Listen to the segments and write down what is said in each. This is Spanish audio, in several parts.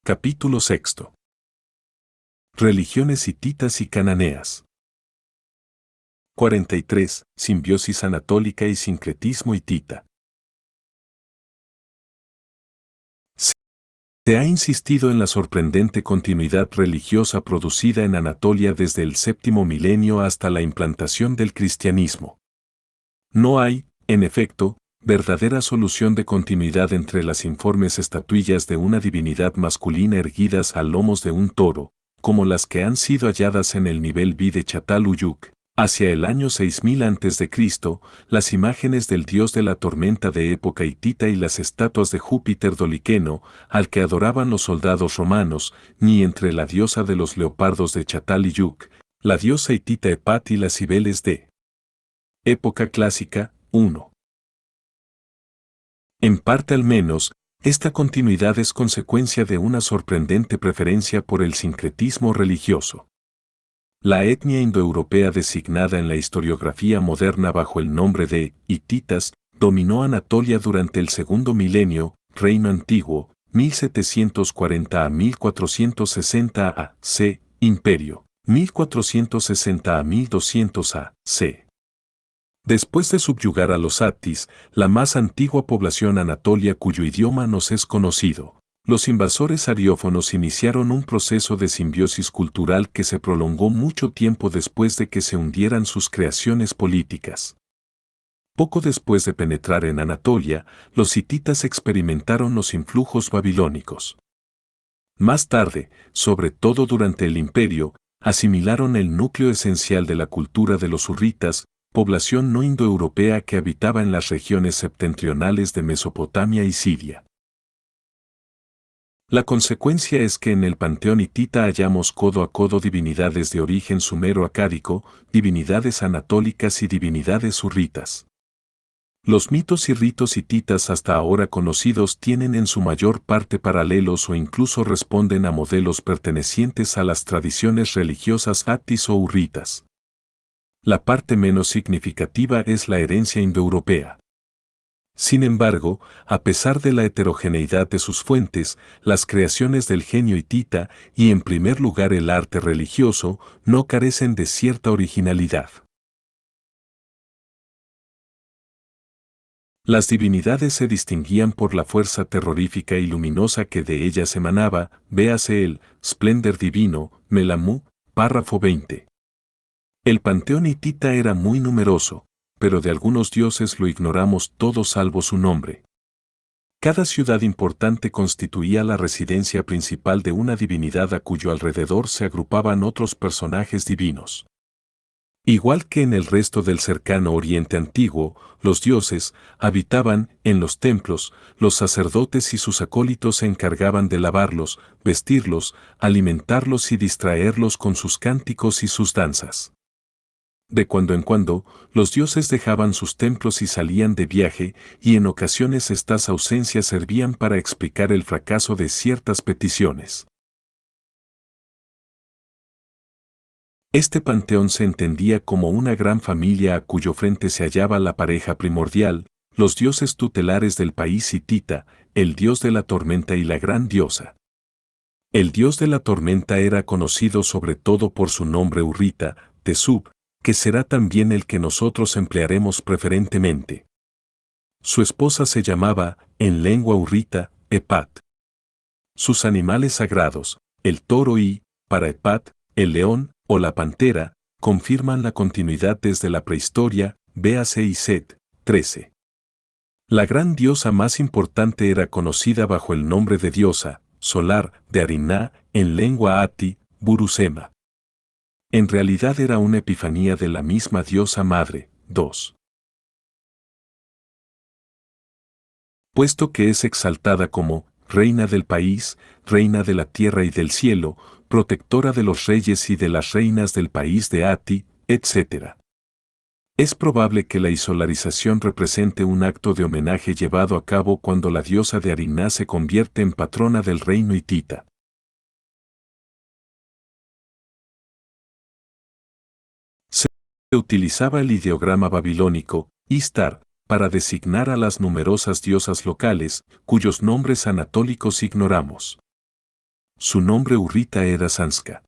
Capítulo 6. Religiones hititas y cananeas. 43. Simbiosis anatólica y sincretismo hitita. Se ha insistido en la sorprendente continuidad religiosa producida en Anatolia desde el séptimo milenio hasta la implantación del cristianismo. No hay, en efecto, verdadera solución de continuidad entre las informes estatuillas de una divinidad masculina erguidas a lomos de un toro, como las que han sido halladas en el nivel B de Çatalhöyük, hacia el año 6000 a.C., las imágenes del dios de la tormenta de época hitita y las estatuas de Júpiter Doliqueno, al que adoraban los soldados romanos, ni entre la diosa de los leopardos de Çatalhöyük, la diosa hitita Hepat y las cibeles de época clásica, 1. En parte al menos, esta continuidad es consecuencia de una sorprendente preferencia por el sincretismo religioso. La etnia indoeuropea designada en la historiografía moderna bajo el nombre de hititas dominó Anatolia durante el segundo milenio, Reino Antiguo, 1740 a 1460 a.C., Imperio, 1460 a 1200 a.C. Después de subyugar a los Attis, la más antigua población anatolia cuyo idioma nos es conocido, los invasores ariófonos iniciaron un proceso de simbiosis cultural que se prolongó mucho tiempo después de que se hundieran sus creaciones políticas. Poco después de penetrar en Anatolia, los hititas experimentaron los influjos babilónicos. Más tarde, sobre todo durante el Imperio, asimilaron el núcleo esencial de la cultura de los hurritas, población no indoeuropea que habitaba en las regiones septentrionales de Mesopotamia y Siria. La consecuencia es que en el panteón hitita hallamos codo a codo divinidades de origen sumero-acádico, divinidades anatólicas y divinidades hurritas. Los mitos y ritos hititas hasta ahora conocidos tienen en su mayor parte paralelos o incluso responden a modelos pertenecientes a las tradiciones religiosas attis o hurritas. La parte menos significativa es la herencia indoeuropea. Sin embargo, a pesar de la heterogeneidad de sus fuentes, las creaciones del genio hitita, y en primer lugar el arte religioso, no carecen de cierta originalidad. Las divinidades se distinguían por la fuerza terrorífica y luminosa que de ellas emanaba, véase el Splendor Divino, Melamú, párrafo 20. El panteón hitita era muy numeroso, pero de algunos dioses lo ignoramos todo salvo su nombre. Cada ciudad importante constituía la residencia principal de una divinidad a cuyo alrededor se agrupaban otros personajes divinos. Igual que en el resto del cercano Oriente Antiguo, los dioses habitaban en los templos, los sacerdotes y sus acólitos se encargaban de lavarlos, vestirlos, alimentarlos y distraerlos con sus cánticos y sus danzas. De cuando en cuando, los dioses dejaban sus templos y salían de viaje, y en ocasiones estas ausencias servían para explicar el fracaso de ciertas peticiones. Este panteón se entendía como una gran familia a cuyo frente se hallaba la pareja primordial, los dioses tutelares del país hitita, el dios de la tormenta y la gran diosa. El dios de la tormenta era conocido sobre todo por su nombre hurrita, Tesub, que será también el que nosotros emplearemos preferentemente. Su esposa se llamaba, en lengua hurrita, Hepat. Sus animales sagrados, el toro y, para Hepat, el león, o la pantera, confirman la continuidad desde la prehistoria, véase Iset, 13. La gran diosa más importante era conocida bajo el nombre de diosa, solar, de Ariná, en lengua ati, Burusema. En realidad era una epifanía de la misma diosa madre, 2. Puesto que es exaltada como reina del país, reina de la tierra y del cielo, protectora de los reyes y de las reinas del país de Ati, etc. Es probable que la isolarización represente un acto de homenaje llevado a cabo cuando la diosa de Ariná se convierte en patrona del reino hitita. Se utilizaba el ideograma babilónico, Istar, para designar a las numerosas diosas locales, cuyos nombres anatólicos ignoramos. su nombre Urrita era Sanska.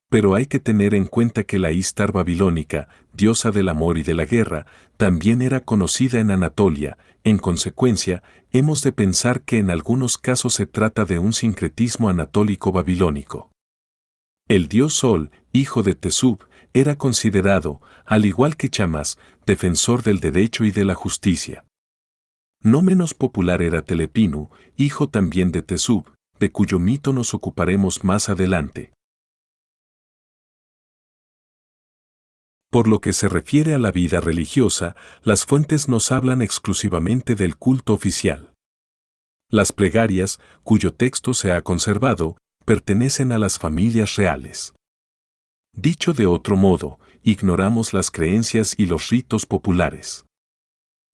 Pero hay que tener en cuenta que la Istar babilónica, diosa del amor y de la guerra, también era conocida en Anatolia. En consecuencia, hemos de pensar que en algunos casos se trata de un sincretismo anatólico babilónico. El dios Sol, hijo de Tesub, era considerado, al igual que Chamas, defensor del derecho y de la justicia. No menos popular era Telepinu, hijo también de Tesub, de cuyo mito nos ocuparemos más adelante. Por lo que se refiere a la vida religiosa, las fuentes nos hablan exclusivamente del culto oficial. Las plegarias, cuyo texto se ha conservado, pertenecen a las familias reales. Dicho de otro modo, ignoramos las creencias y los ritos populares.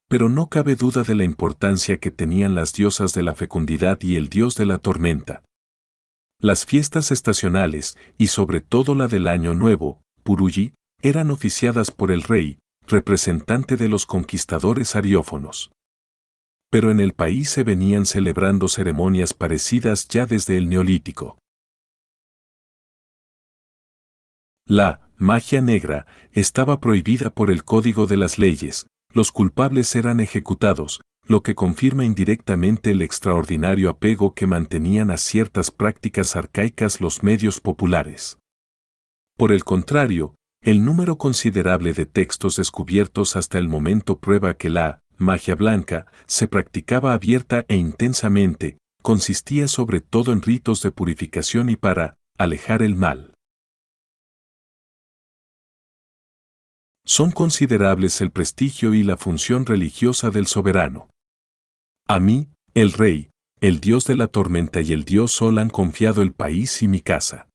Pero no cabe duda de la importancia que tenían las diosas de la fecundidad y el dios de la tormenta. Las fiestas estacionales, y sobre todo la del Año Nuevo, Puruyi, eran oficiadas por el rey, representante de los conquistadores ariófonos. Pero en el país se venían celebrando ceremonias parecidas ya desde el Neolítico. La magia negra estaba prohibida por el Código de las Leyes, los culpables eran ejecutados, lo que confirma indirectamente el extraordinario apego que mantenían a ciertas prácticas arcaicas los medios populares. Por el contrario, el número considerable de textos descubiertos hasta el momento prueba que la magia blanca se practicaba abierta e intensamente, consistía sobre todo en ritos de purificación y para alejar el mal. Son considerables el prestigio y la función religiosa del soberano. A mí, el rey, el dios de la tormenta y el dios Sol han confiado el país y mi casa.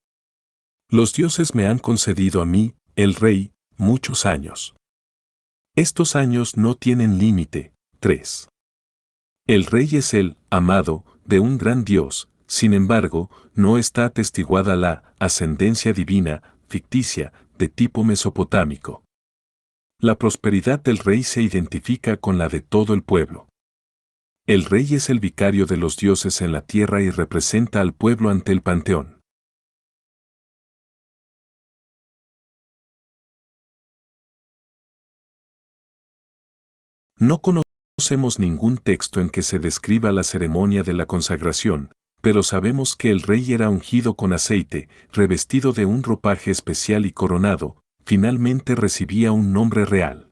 Los dioses me han concedido a mí, el rey, muchos años. Estos años no tienen límite. 3. El rey es el amado de un gran dios, sin embargo, no está atestiguada la ascendencia divina, ficticia, de tipo mesopotámico. La prosperidad del rey se identifica con la de todo el pueblo. El rey es el vicario de los dioses en la tierra y representa al pueblo ante el panteón. No conocemos ningún texto en que se describa la ceremonia de la consagración, pero sabemos que el rey era ungido con aceite, revestido de un ropaje especial y coronado, finalmente recibía un nombre real.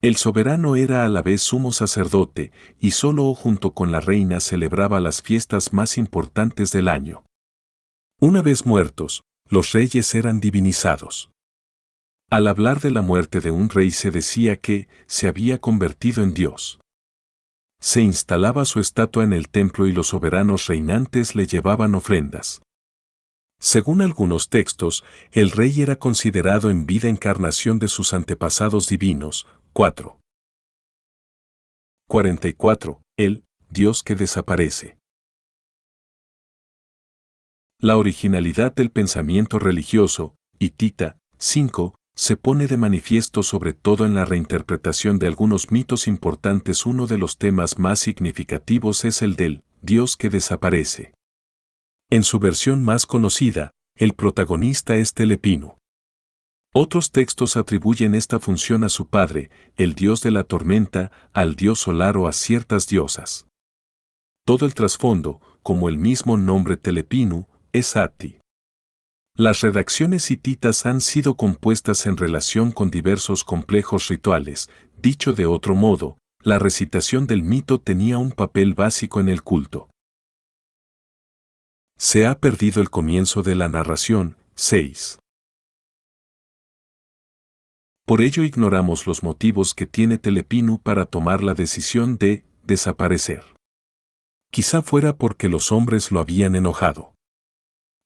El soberano era a la vez sumo sacerdote, y solo junto con la reina celebraba las fiestas más importantes del año. Una vez muertos, los reyes eran divinizados. Al hablar de la muerte de un rey se decía que se había convertido en Dios. Se instalaba su estatua en el templo y los soberanos reinantes le llevaban ofrendas. Según algunos textos, el rey era considerado en vida encarnación de sus antepasados divinos. 4. 44. El Dios que desaparece. La originalidad del pensamiento religioso, hitita. 5. Se pone de manifiesto sobre todo en la reinterpretación de algunos mitos importantes. Uno de los temas más significativos es el del Dios que desaparece. En su versión más conocida, el protagonista es Telepinu. Otros textos atribuyen esta función a su padre, el dios de la tormenta, al dios solar o a ciertas diosas. Todo el trasfondo, como el mismo nombre Telepinu, es Ati. Las redacciones hititas han sido compuestas en relación con diversos complejos rituales. Dicho de otro modo, la recitación del mito tenía un papel básico en el culto. Se ha perdido el comienzo de la narración. 6. Por ello ignoramos los motivos que tiene Telepinu para tomar la decisión de desaparecer. Quizá fuera porque los hombres lo habían enojado.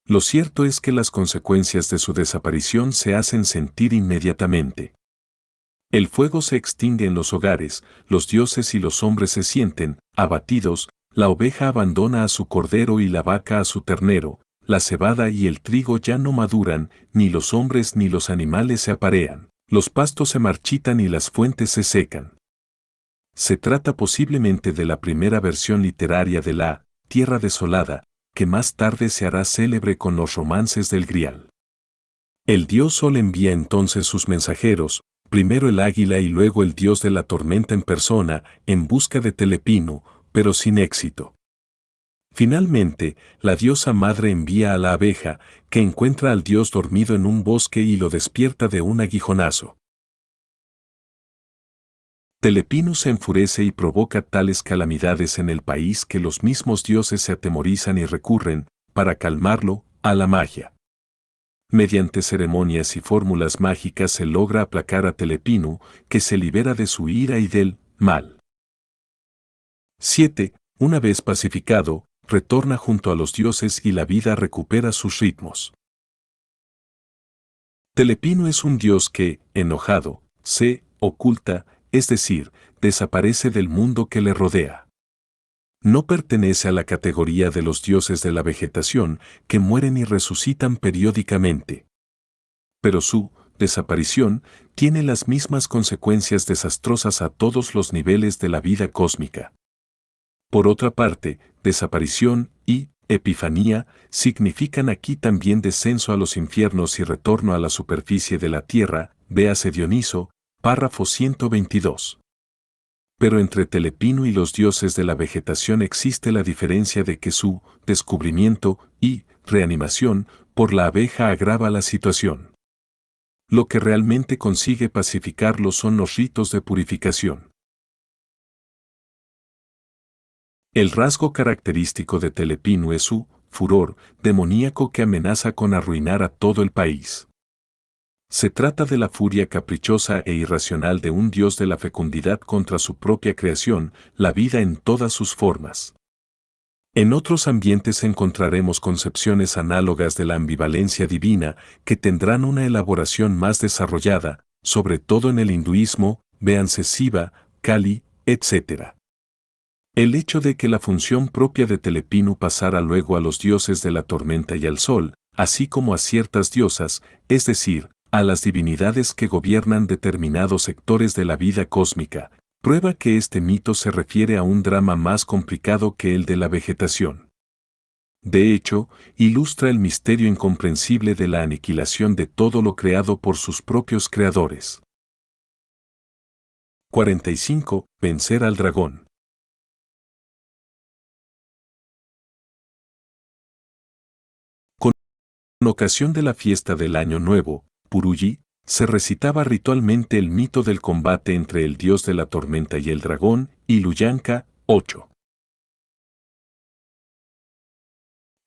Lo cierto es que las consecuencias de su desaparición se hacen sentir inmediatamente. El fuego se extingue en los hogares, los dioses y los hombres se sienten abatidos, la oveja abandona a su cordero y la vaca a su ternero, la cebada y el trigo ya no maduran, ni los hombres ni los animales se aparean, los pastos se marchitan y las fuentes se secan. Se trata posiblemente de la primera versión literaria de la Tierra desolada, que más tarde se hará célebre con los romances del Grial. El dios Sol envía entonces sus mensajeros, primero el águila y luego el dios de la tormenta en persona, en busca de Telepinu, pero sin éxito. Finalmente, la diosa madre envía a la abeja, que encuentra al dios dormido en un bosque y lo despierta de un aguijonazo. Telepinu se enfurece y provoca tales calamidades en el país que los mismos dioses se atemorizan y recurren, para calmarlo, a la magia. Mediante ceremonias y fórmulas mágicas se logra aplacar a Telepinu, que se libera de su ira y del mal. 7. Una vez pacificado, retorna junto a los dioses y la vida recupera sus ritmos. Telepinu es un dios que, enojado, se oculta, es decir, desaparece del mundo que le rodea. No pertenece a la categoría de los dioses de la vegetación, que mueren y resucitan periódicamente. Pero su desaparición tiene las mismas consecuencias desastrosas a todos los niveles de la vida cósmica. Por otra parte, desaparición y epifanía significan aquí también descenso a los infiernos y retorno a la superficie de la tierra, véase Dioniso, párrafo 122. Pero entre Telepinu y los dioses de la vegetación existe la diferencia de que su descubrimiento y reanimación por la abeja agrava la situación. Lo que realmente consigue pacificarlo son los ritos de purificación. El rasgo característico de Telepinu es su furor demoníaco que amenaza con arruinar a todo el país. Se trata de la furia caprichosa e irracional de un dios de la fecundidad contra su propia creación, la vida en todas sus formas. En otros ambientes encontraremos concepciones análogas de la ambivalencia divina que tendrán una elaboración más desarrollada, sobre todo en el hinduismo, véanse Siva, Kali, etc. El hecho de que la función propia de Telepinu pasara luego a los dioses de la tormenta y al sol, así como a ciertas diosas, es decir, a las divinidades que gobiernan determinados sectores de la vida cósmica, prueba que este mito se refiere a un drama más complicado que el de la vegetación. De hecho, ilustra el misterio incomprensible de la aniquilación de todo lo creado por sus propios creadores. 45. Vencer al dragón. Con ocasión de la fiesta del Año Nuevo, Puruyi, se recitaba ritualmente el mito del combate entre el dios de la tormenta y el dragón, y Luyanka, 8.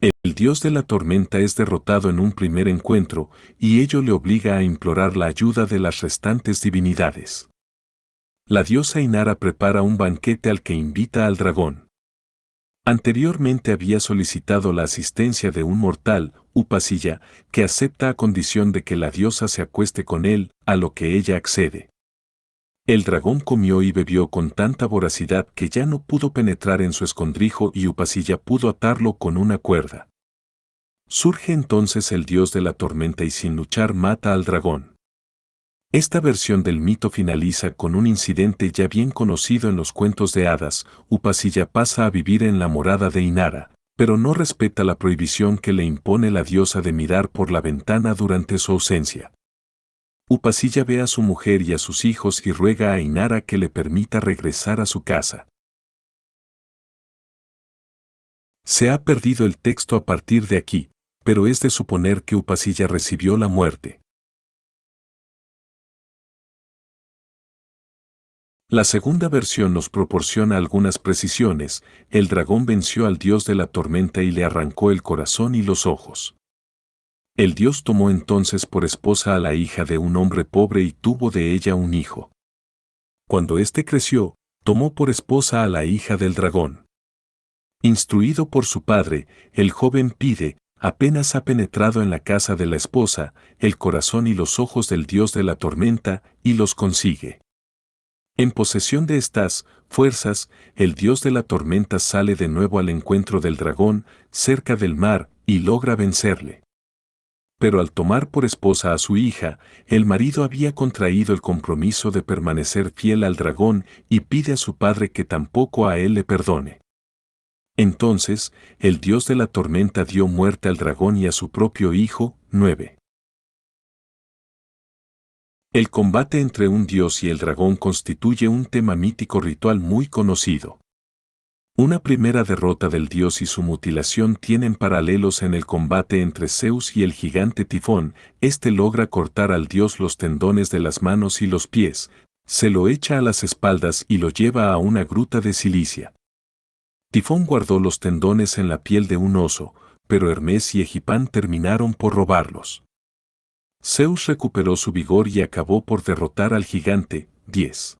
El dios de la tormenta es derrotado en un primer encuentro, y ello le obliga a implorar la ayuda de las restantes divinidades. La diosa Inara prepara un banquete al que invita al dragón. Anteriormente había solicitado la asistencia de un mortal, Upasilla, que acepta a condición de que la diosa se acueste con él, a lo que ella accede. El dragón comió y bebió con tanta voracidad que ya no pudo penetrar en su escondrijo y Upasilla pudo atarlo con una cuerda. Surge entonces el dios de la tormenta y sin luchar mata al dragón. Esta versión del mito finaliza con un incidente ya bien conocido en los cuentos de hadas. Upasilla pasa a vivir en la morada de Inara, pero no respeta la prohibición que le impone la diosa de mirar por la ventana durante su ausencia. Upasilla ve a su mujer y a sus hijos y ruega a Inara que le permita regresar a su casa. Se ha perdido el texto a partir de aquí, pero es de suponer que Upasilla recibió la muerte. La segunda versión nos proporciona algunas precisiones. El dragón venció al dios de la tormenta y le arrancó el corazón y los ojos. El dios tomó entonces por esposa a la hija de un hombre pobre y tuvo de ella un hijo. Cuando éste creció, tomó por esposa a la hija del dragón. Instruido por su padre, el joven pide, apenas ha penetrado en la casa de la esposa, el corazón y los ojos del dios de la tormenta, y los consigue. En posesión de estas fuerzas, el dios de la tormenta sale de nuevo al encuentro del dragón, cerca del mar, y logra vencerle. Pero al tomar por esposa a su hija, el marido había contraído el compromiso de permanecer fiel al dragón y pide a su padre que tampoco a él le perdone. Entonces, el dios de la tormenta dio muerte al dragón y a su propio hijo. 9. El combate entre un dios y el dragón constituye un tema mítico ritual muy conocido. Una primera derrota del dios y su mutilación tienen paralelos en el combate entre Zeus y el gigante Tifón. Este logra cortar al dios los tendones de las manos y los pies, se lo echa a las espaldas y lo lleva a una gruta de silicia. Tifón guardó los tendones en la piel de un oso, pero Hermes y Egipán terminaron por robarlos. Zeus recuperó su vigor y acabó por derrotar al gigante. 10.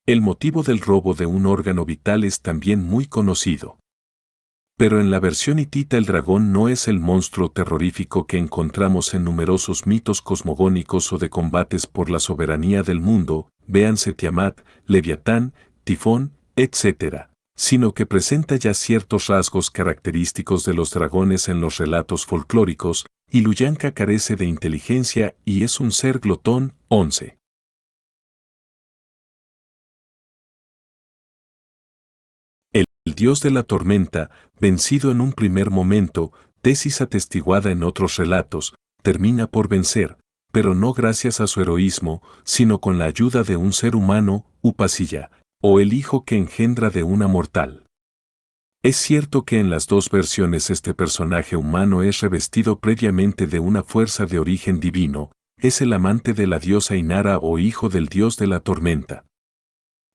El motivo del robo de un órgano vital es también muy conocido. Pero en la versión hitita el dragón no es el monstruo terrorífico que encontramos en numerosos mitos cosmogónicos o de combates por la soberanía del mundo, véanse Tiamat, Leviatán, Tifón, etc., sino que presenta ya ciertos rasgos característicos de los dragones en los relatos folclóricos, y Lullanka carece de inteligencia y es un ser glotón. 11. El dios de la tormenta, vencido en un primer momento, tesis atestiguada en otros relatos, termina por vencer, pero no gracias a su heroísmo, sino con la ayuda de un ser humano, Upasilla, o el hijo que engendra de una mortal. Es cierto que en las dos versiones este personaje humano es revestido previamente de una fuerza de origen divino, es el amante de la diosa Inara o hijo del dios de la tormenta.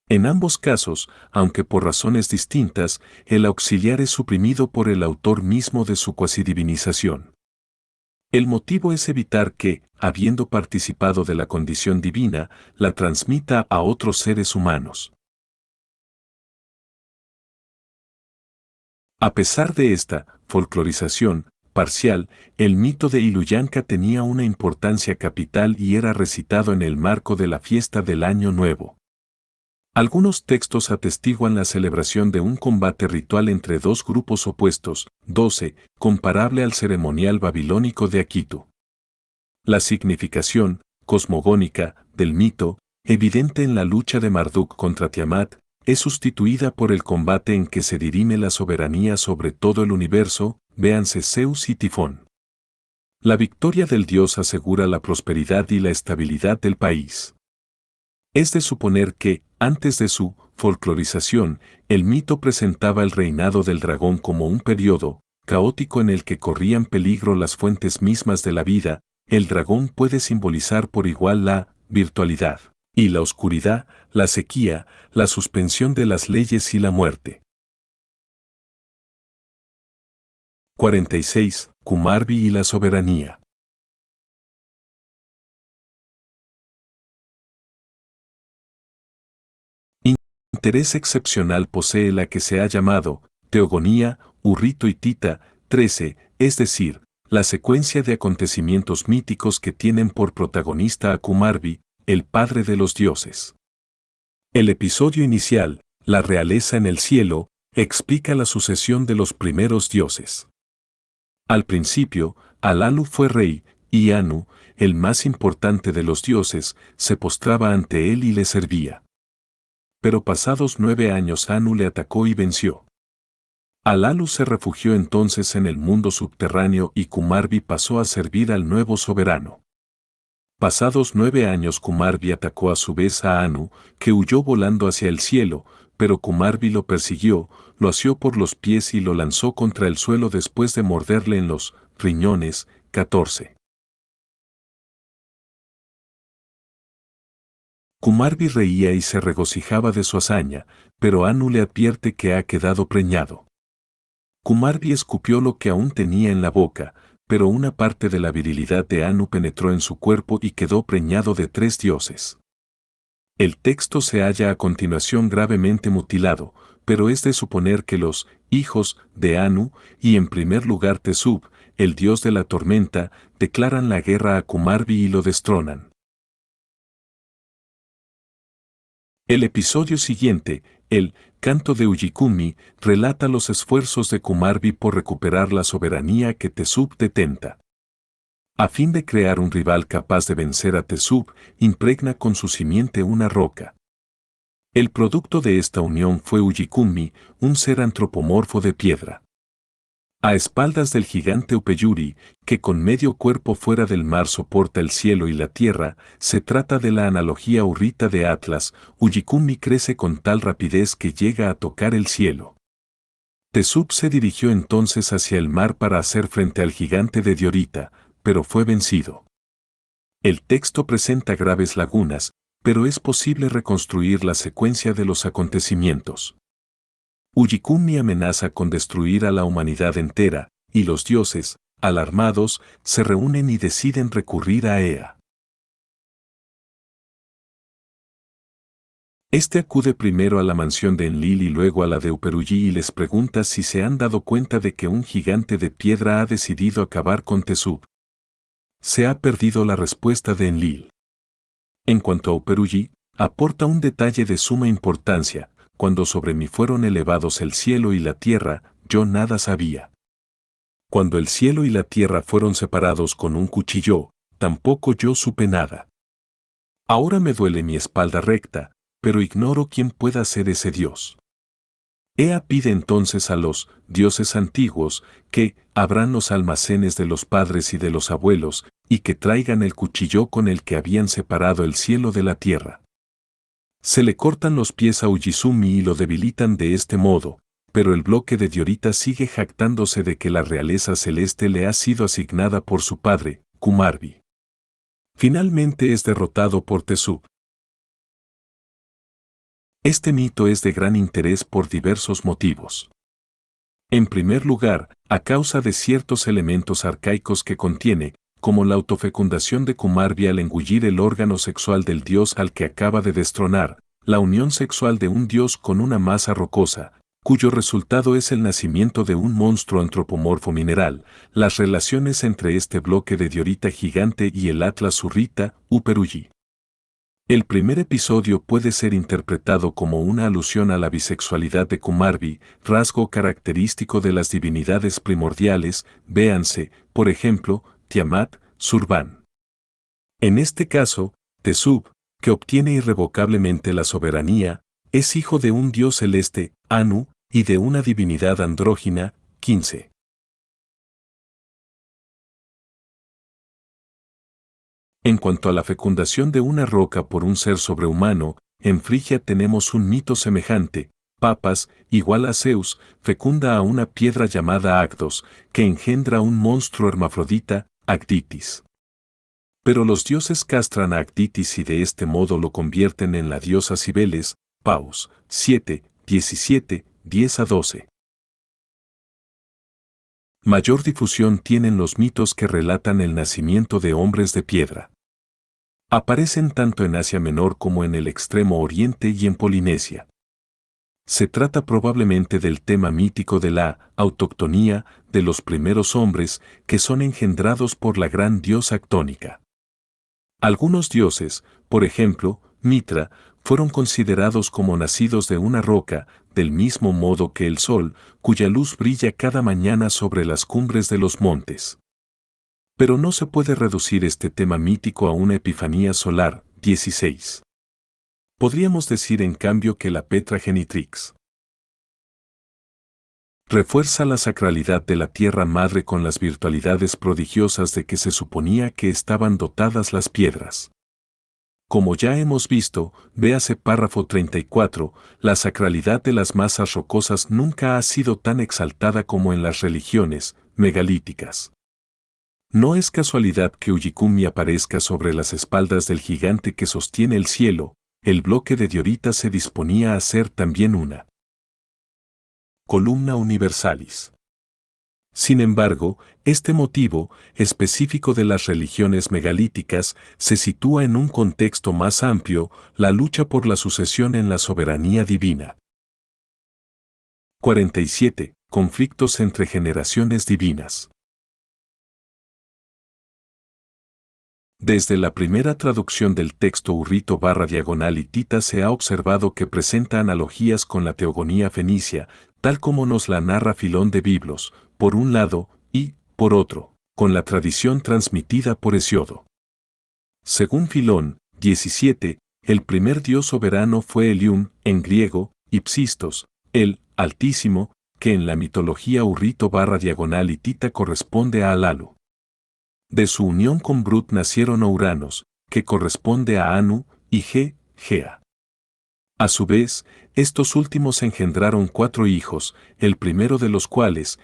En ambos casos, aunque por razones distintas, el auxiliar es suprimido por el autor mismo de su cuasidivinización. El motivo es evitar que, habiendo participado de la condición divina, la transmita a otros seres humanos. A pesar de esta folclorización parcial, el mito de Iluyanka tenía una importancia capital y era recitado en el marco de la fiesta del Año Nuevo. Algunos textos atestiguan la celebración de un combate ritual entre dos grupos opuestos, 12, comparable al ceremonial babilónico de Akitu. La significación cosmogónica del mito, evidente en la lucha de Marduk contra Tiamat, es sustituida por el combate en que se dirime la soberanía sobre todo el universo, véanse Zeus y Tifón. La victoria del dios asegura la prosperidad y la estabilidad del país. Es de suponer que, antes de su folclorización, el mito presentaba el reinado del dragón como un periodo caótico en el que corrían peligro las fuentes mismas de la vida. El dragón puede simbolizar por igual la virtualidad y la oscuridad, la sequía, la suspensión de las leyes y la muerte. 46. Kumarbi y la soberanía. Interés excepcional posee la que se ha llamado Teogonía, Urrito y Tita, 13, es decir, la secuencia de acontecimientos míticos que tienen por protagonista a Kumarbi, el padre de los dioses. El episodio inicial, la realeza en el cielo, explica la sucesión de los primeros dioses. Al principio, Alalu fue rey, y Anu, el más importante de los dioses, se postraba ante él y le servía. Pero pasados 9 años Anu le atacó y venció. Alalu se refugió entonces en el mundo subterráneo y Kumarbi pasó a servir al nuevo soberano. Pasados 9 años Kumarbi atacó a su vez a Anu, que huyó volando hacia el cielo, pero Kumarbi lo persiguió, lo asió por los pies y lo lanzó contra el suelo después de morderle en los riñones. 14. Kumarbi reía y se regocijaba de su hazaña, pero Anu le advierte que ha quedado preñado. Kumarbi escupió lo que aún tenía en la boca, pero una parte de la virilidad de Anu penetró en su cuerpo y quedó preñado de 3 dioses. El texto se halla a continuación gravemente mutilado, pero es de suponer que los hijos de Anu, y en primer lugar Tesub, el dios de la tormenta, declaran la guerra a Kumarbi y lo destronan. El episodio siguiente, el Canto de Ujikumi, relata los esfuerzos de Kumarbi por recuperar la soberanía que Tesub detenta. A fin de crear un rival capaz de vencer a Tesub, impregna con su simiente una roca. El producto de esta unión fue Ullikuumi, un ser antropomorfo de piedra. A espaldas del gigante Upeyuri, que con medio cuerpo fuera del mar soporta el cielo y la tierra, se trata de la analogía urrita de Atlas. Ullikuumi crece con tal rapidez que llega a tocar el cielo. Tesub se dirigió entonces hacia el mar para hacer frente al gigante de Diorita, pero fue vencido. El texto presenta graves lagunas, pero es posible reconstruir la secuencia de los acontecimientos. Ullikuumi amenaza con destruir a la humanidad entera, y los dioses, alarmados, se reúnen y deciden recurrir a Ea. Este acude primero a la mansión de Enlil y luego a la de Uperulli y les pregunta si se han dado cuenta de que un gigante de piedra ha decidido acabar con Tesub. Se ha perdido la respuesta de Enlil. En cuanto a Uperulli, aporta un detalle de suma importancia: cuando sobre mí fueron elevados el cielo y la tierra, yo nada sabía. Cuando el cielo y la tierra fueron separados con un cuchillo, tampoco yo supe nada. Ahora me duele mi espalda recta, pero ignoro quién pueda ser ese Dios. Ea pide entonces a los dioses antiguos que abran los almacenes de los padres y de los abuelos, y que traigan el cuchillo con el que habían separado el cielo de la tierra. Se le cortan los pies a Ullizumi y lo debilitan de este modo, pero el bloque de Diorita sigue jactándose de que la realeza celeste le ha sido asignada por su padre, Kumarbi. Finalmente es derrotado por Tesub. Este mito es de gran interés por diversos motivos. En primer lugar, a causa de ciertos elementos arcaicos que contiene, como la autofecundación de Kumarbi al engullir el órgano sexual del dios al que acaba de destronar, la unión sexual de un dios con una masa rocosa, cuyo resultado es el nacimiento de un monstruo antropomorfo mineral, las relaciones entre este bloque de diorita gigante y el Atlas urrita, Uperulli. El primer episodio puede ser interpretado como una alusión a la bisexualidad de Kumarbi, rasgo característico de las divinidades primordiales, véanse, por ejemplo, Tiamat, Surban. En este caso, Tesub, que obtiene irrevocablemente la soberanía, es hijo de un dios celeste, Anu, y de una divinidad andrógina, 15. En cuanto a la fecundación de una roca por un ser sobrehumano, en Frigia tenemos un mito semejante. Papas, igual a Zeus, fecunda a una piedra llamada Agdos, que engendra un monstruo hermafrodita, Agditis. Pero los dioses castran a Agditis y de este modo lo convierten en la diosa Cibeles, Paus, 7, 17, 10 a 12. Mayor difusión tienen los mitos que relatan el nacimiento de hombres de piedra. Aparecen tanto en Asia Menor como en el Extremo Oriente y en Polinesia. Se trata probablemente del tema mítico de la autoctonía de los primeros hombres que son engendrados por la gran diosa actónica. Algunos dioses, por ejemplo, Mitra, fueron considerados como nacidos de una roca, del mismo modo que el sol, cuya luz brilla cada mañana sobre las cumbres de los montes. Pero no se puede reducir este tema mítico a una epifanía solar, 16. Podríamos decir en cambio que la Petra Genitrix refuerza la sacralidad de la Tierra Madre con las virtualidades prodigiosas de que se suponía que estaban dotadas las piedras. Como ya hemos visto, véase párrafo 34, la sacralidad de las masas rocosas nunca ha sido tan exaltada como en las religiones megalíticas. No es casualidad que Ullikuumi aparezca sobre las espaldas del gigante que sostiene el cielo. El bloque de Diorita se disponía a ser también una columna universalis. Sin embargo, este motivo, específico de las religiones megalíticas, se sitúa en un contexto más amplio, la lucha por la sucesión en la soberanía divina. 47. Conflictos entre generaciones divinas. Desde la primera traducción del texto urrito/diagonal hitita se ha observado que presenta analogías con la teogonía fenicia, tal como nos la narra Filón de Biblos, por un lado, y, por otro, con la tradición transmitida por Hesiodo. Según Filón, 17, el primer dios soberano fue Eliún, en griego, y Psistos, el Altísimo, que en la mitología hurrito/hitita corresponde a Alalu. De su unión con Brut nacieron Ouranos, que corresponde a Anu, y Gea. A su vez, estos últimos engendraron 4 hijos, el primero de los cuales,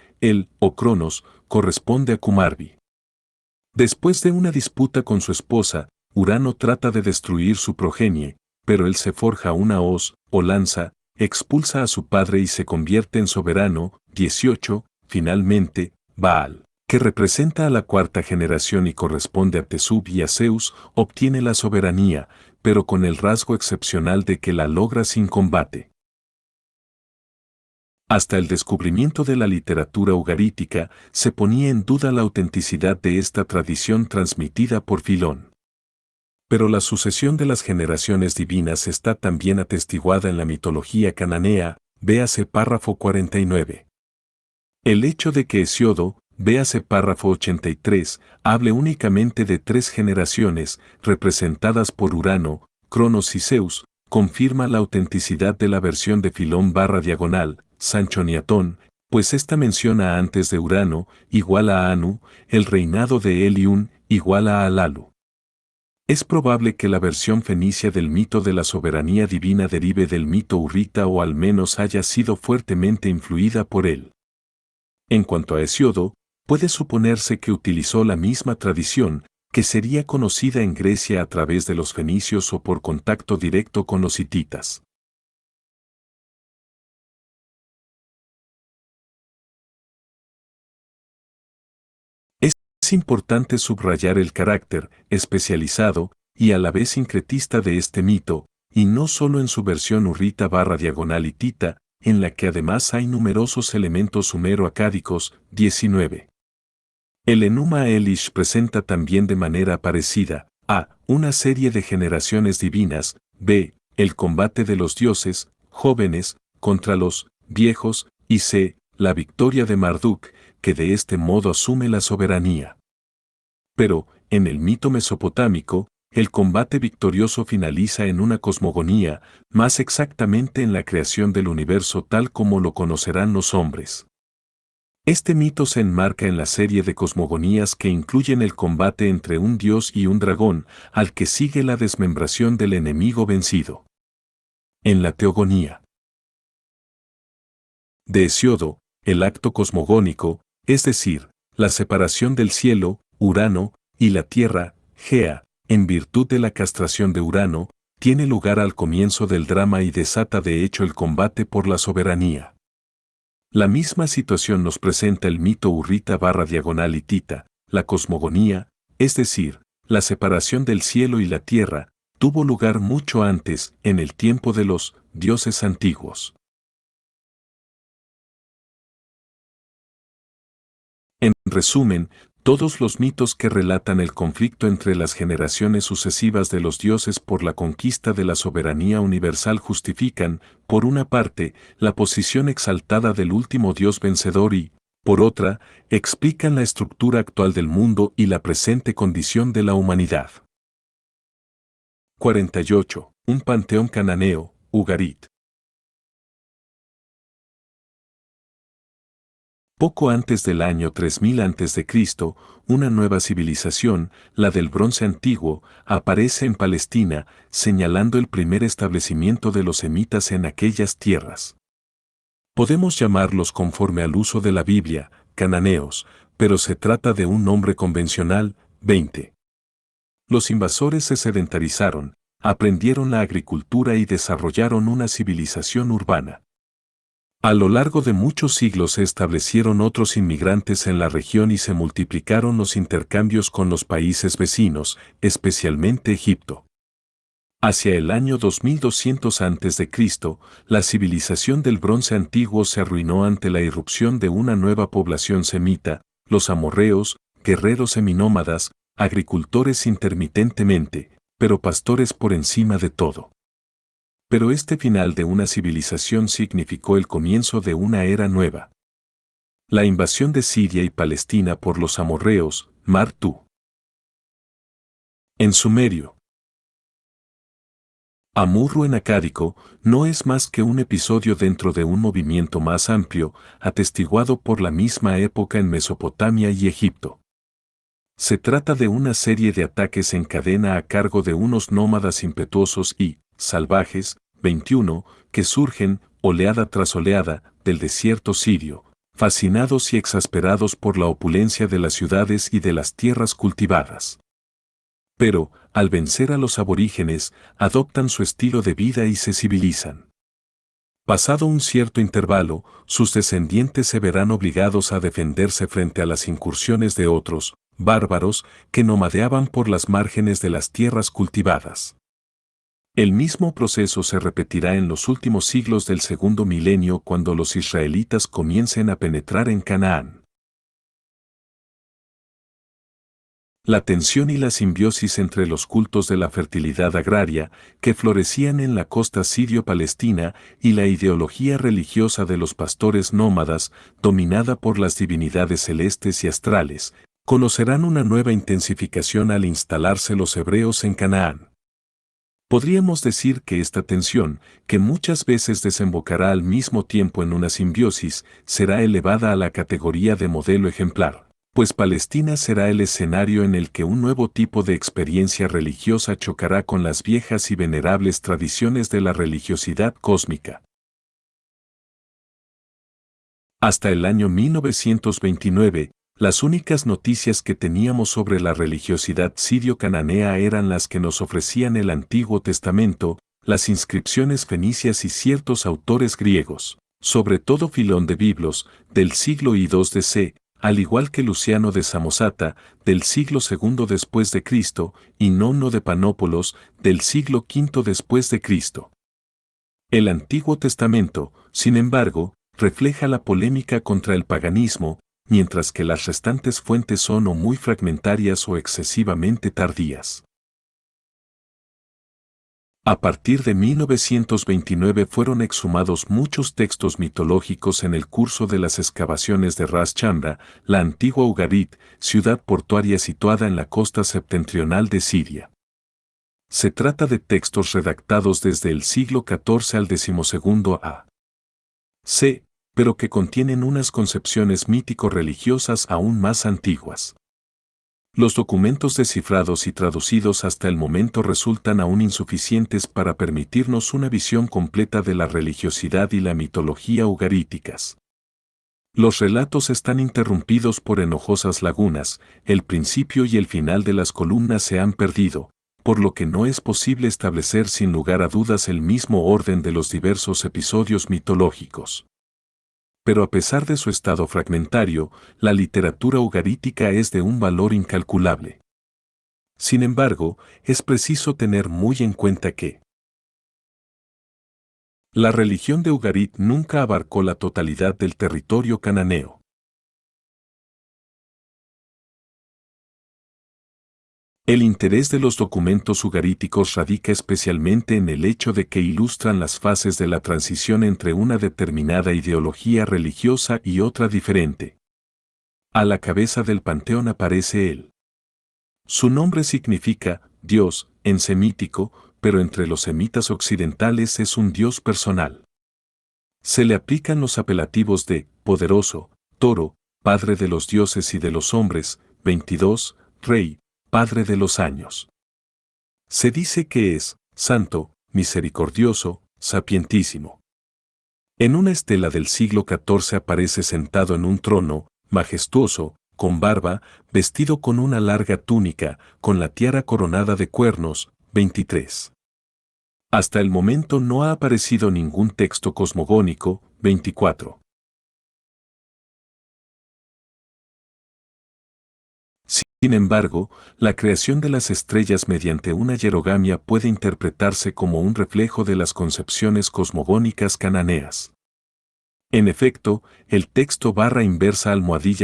o Cronos, corresponde a Kumarbi. Después de una disputa con su esposa, Urano trata de destruir su progenie, pero él se forja una hoz, o lanza, expulsa a su padre y se convierte en soberano. 18. Finalmente, Baal, que representa a la 4ª generación y corresponde a Tesub y a Zeus, obtiene la soberanía, pero con el rasgo excepcional de que la logra sin combate. Hasta el descubrimiento de la literatura ugarítica, se ponía en duda la autenticidad de esta tradición transmitida por Filón. Pero la sucesión de las generaciones divinas está también atestiguada en la mitología cananea, véase párrafo 49. El hecho de que Hesiodo, véase párrafo 83, hable únicamente de 3 generaciones, representadas por Urano, Cronos y Zeus, confirma la autenticidad de la versión de Filón/diagonal, Sanchoniatón, pues esta menciona antes de Urano, igual a Anu, el reinado de Eliún, igual a Alalu. Es probable que la versión fenicia del mito de la soberanía divina derive del mito hurrita o al menos haya sido fuertemente influida por él. En cuanto a Hesiodo, puede suponerse que utilizó la misma tradición, que sería conocida en Grecia a través de los fenicios o por contacto directo con los hititas. Es importante subrayar el carácter especializado y a la vez sincretista de este mito, y no solo en su versión hurrita/diagonal hitita, en la que además hay numerosos elementos sumero-acádicos. 19. El Enuma Elish presenta también de manera parecida a una serie de generaciones divinas, b. el combate de los dioses jóvenes contra los viejos, y c. la victoria de Marduk, que de este modo asume la soberanía. Pero, en el mito mesopotámico, el combate victorioso finaliza en una cosmogonía, más exactamente en la creación del universo tal como lo conocerán los hombres. Este mito se enmarca en la serie de cosmogonías que incluyen el combate entre un dios y un dragón, al que sigue la desmembración del enemigo vencido. En la teogonía de Hesiodo, el acto cosmogónico, es decir, la separación del cielo, Urano, y la tierra, Gea, en virtud de la castración de Urano, tiene lugar al comienzo del drama y desata de hecho el combate por la soberanía. La misma situación nos presenta el mito hurrita/diagonal hitita, la cosmogonía, es decir, la separación del cielo y la tierra, tuvo lugar mucho antes, en el tiempo de los dioses antiguos. En resumen, todos los mitos que relatan el conflicto entre las generaciones sucesivas de los dioses por la conquista de la soberanía universal justifican, por una parte, la posición exaltada del último dios vencedor y, por otra, explican la estructura actual del mundo y la presente condición de la humanidad. 48. Un panteón cananeo, Ugarit. Poco antes del año 3000 a.C., una nueva civilización, la del Bronce Antiguo, aparece en Palestina, señalando el primer establecimiento de los semitas en aquellas tierras. Podemos llamarlos conforme al uso de la Biblia, cananeos, pero se trata de un nombre convencional. 20. Los invasores se sedentarizaron, aprendieron la agricultura y desarrollaron una civilización urbana. A lo largo de muchos siglos se establecieron otros inmigrantes en la región y se multiplicaron los intercambios con los países vecinos, especialmente Egipto. Hacia el año 2200 a.C., la civilización del Bronce Antiguo se arruinó ante la irrupción de una nueva población semita, los amorreos, guerreros seminómadas, agricultores intermitentemente, pero pastores por encima de todo. Pero este final de una civilización significó el comienzo de una era nueva. La invasión de Siria y Palestina por los amorreos, Martú. En sumerio. Amurru en acádico no es más que un episodio dentro de un movimiento más amplio, atestiguado por la misma época en Mesopotamia y Egipto. Se trata de una serie de ataques en cadena a cargo de unos nómadas impetuosos y salvajes, 21, que surgen, oleada tras oleada, del desierto sirio, fascinados y exasperados por la opulencia de las ciudades y de las tierras cultivadas. Pero, al vencer a los aborígenes, adoptan su estilo de vida y se civilizan. Pasado un cierto intervalo, sus descendientes se verán obligados a defenderse frente a las incursiones de otros, bárbaros, que nomadeaban por las márgenes de las tierras cultivadas. El mismo proceso se repetirá en los últimos siglos del segundo milenio cuando los israelitas comiencen a penetrar en Canaán. La tensión y la simbiosis entre los cultos de la fertilidad agraria, que florecían en la costa sirio-palestina, y la ideología religiosa de los pastores nómadas, dominada por las divinidades celestes y astrales, conocerán una nueva intensificación al instalarse los hebreos en Canaán. Podríamos decir que esta tensión, que muchas veces desembocará al mismo tiempo en una simbiosis, será elevada a la categoría de modelo ejemplar, pues Palestina será el escenario en el que un nuevo tipo de experiencia religiosa chocará con las viejas y venerables tradiciones de la religiosidad cósmica. Hasta el año 1929, las únicas noticias que teníamos sobre la religiosidad sirio-cananea eran las que nos ofrecían el Antiguo Testamento, las inscripciones fenicias y ciertos autores griegos, sobre todo Filón de Biblos, del siglo II DC, al igual que Luciano de Samosata, del siglo II después de Cristo, y Nono de Panópolos, del siglo V después de Cristo. El Antiguo Testamento, sin embargo, refleja la polémica contra el paganismo, mientras que las restantes fuentes son o muy fragmentarias o excesivamente tardías. A partir de 1929 fueron exhumados muchos textos mitológicos en el curso de las excavaciones de Ras Chambra, la antigua Ugarit, ciudad portuaria situada en la costa septentrional de Siria. Se trata de textos redactados desde el siglo XIV al XII a.C., pero que contienen unas concepciones mítico-religiosas aún más antiguas. Los documentos descifrados y traducidos hasta el momento resultan aún insuficientes para permitirnos una visión completa de la religiosidad y la mitología ugaríticas. Los relatos están interrumpidos por enojosas lagunas, el principio y el final de las columnas se han perdido, por lo que no es posible establecer sin lugar a dudas el mismo orden de los diversos episodios mitológicos. Pero a pesar de su estado fragmentario, la literatura ugarítica es de un valor incalculable. Sin embargo, es preciso tener muy en cuenta que la religión de Ugarit nunca abarcó la totalidad del territorio cananeo. El interés de los documentos ugaríticos radica especialmente en el hecho de que ilustran las fases de la transición entre una determinada ideología religiosa y otra diferente. A la cabeza del panteón aparece él. Su nombre significa Dios en semítico, pero entre los semitas occidentales es un Dios personal. Se le aplican los apelativos de poderoso, toro, padre de los dioses y de los hombres, 22, rey, padre de los años. Se dice que es santo, misericordioso, sapientísimo. En una estela del siglo XIV aparece sentado en un trono, majestuoso, con barba, vestido con una larga túnica, con la tiara coronada de cuernos, 23. Hasta el momento no ha aparecido ningún texto cosmogónico, 24. Sin embargo, la creación de las estrellas mediante una hierogamia puede interpretarse como un reflejo de las concepciones cosmogónicas cananeas. En efecto, el texto /inversa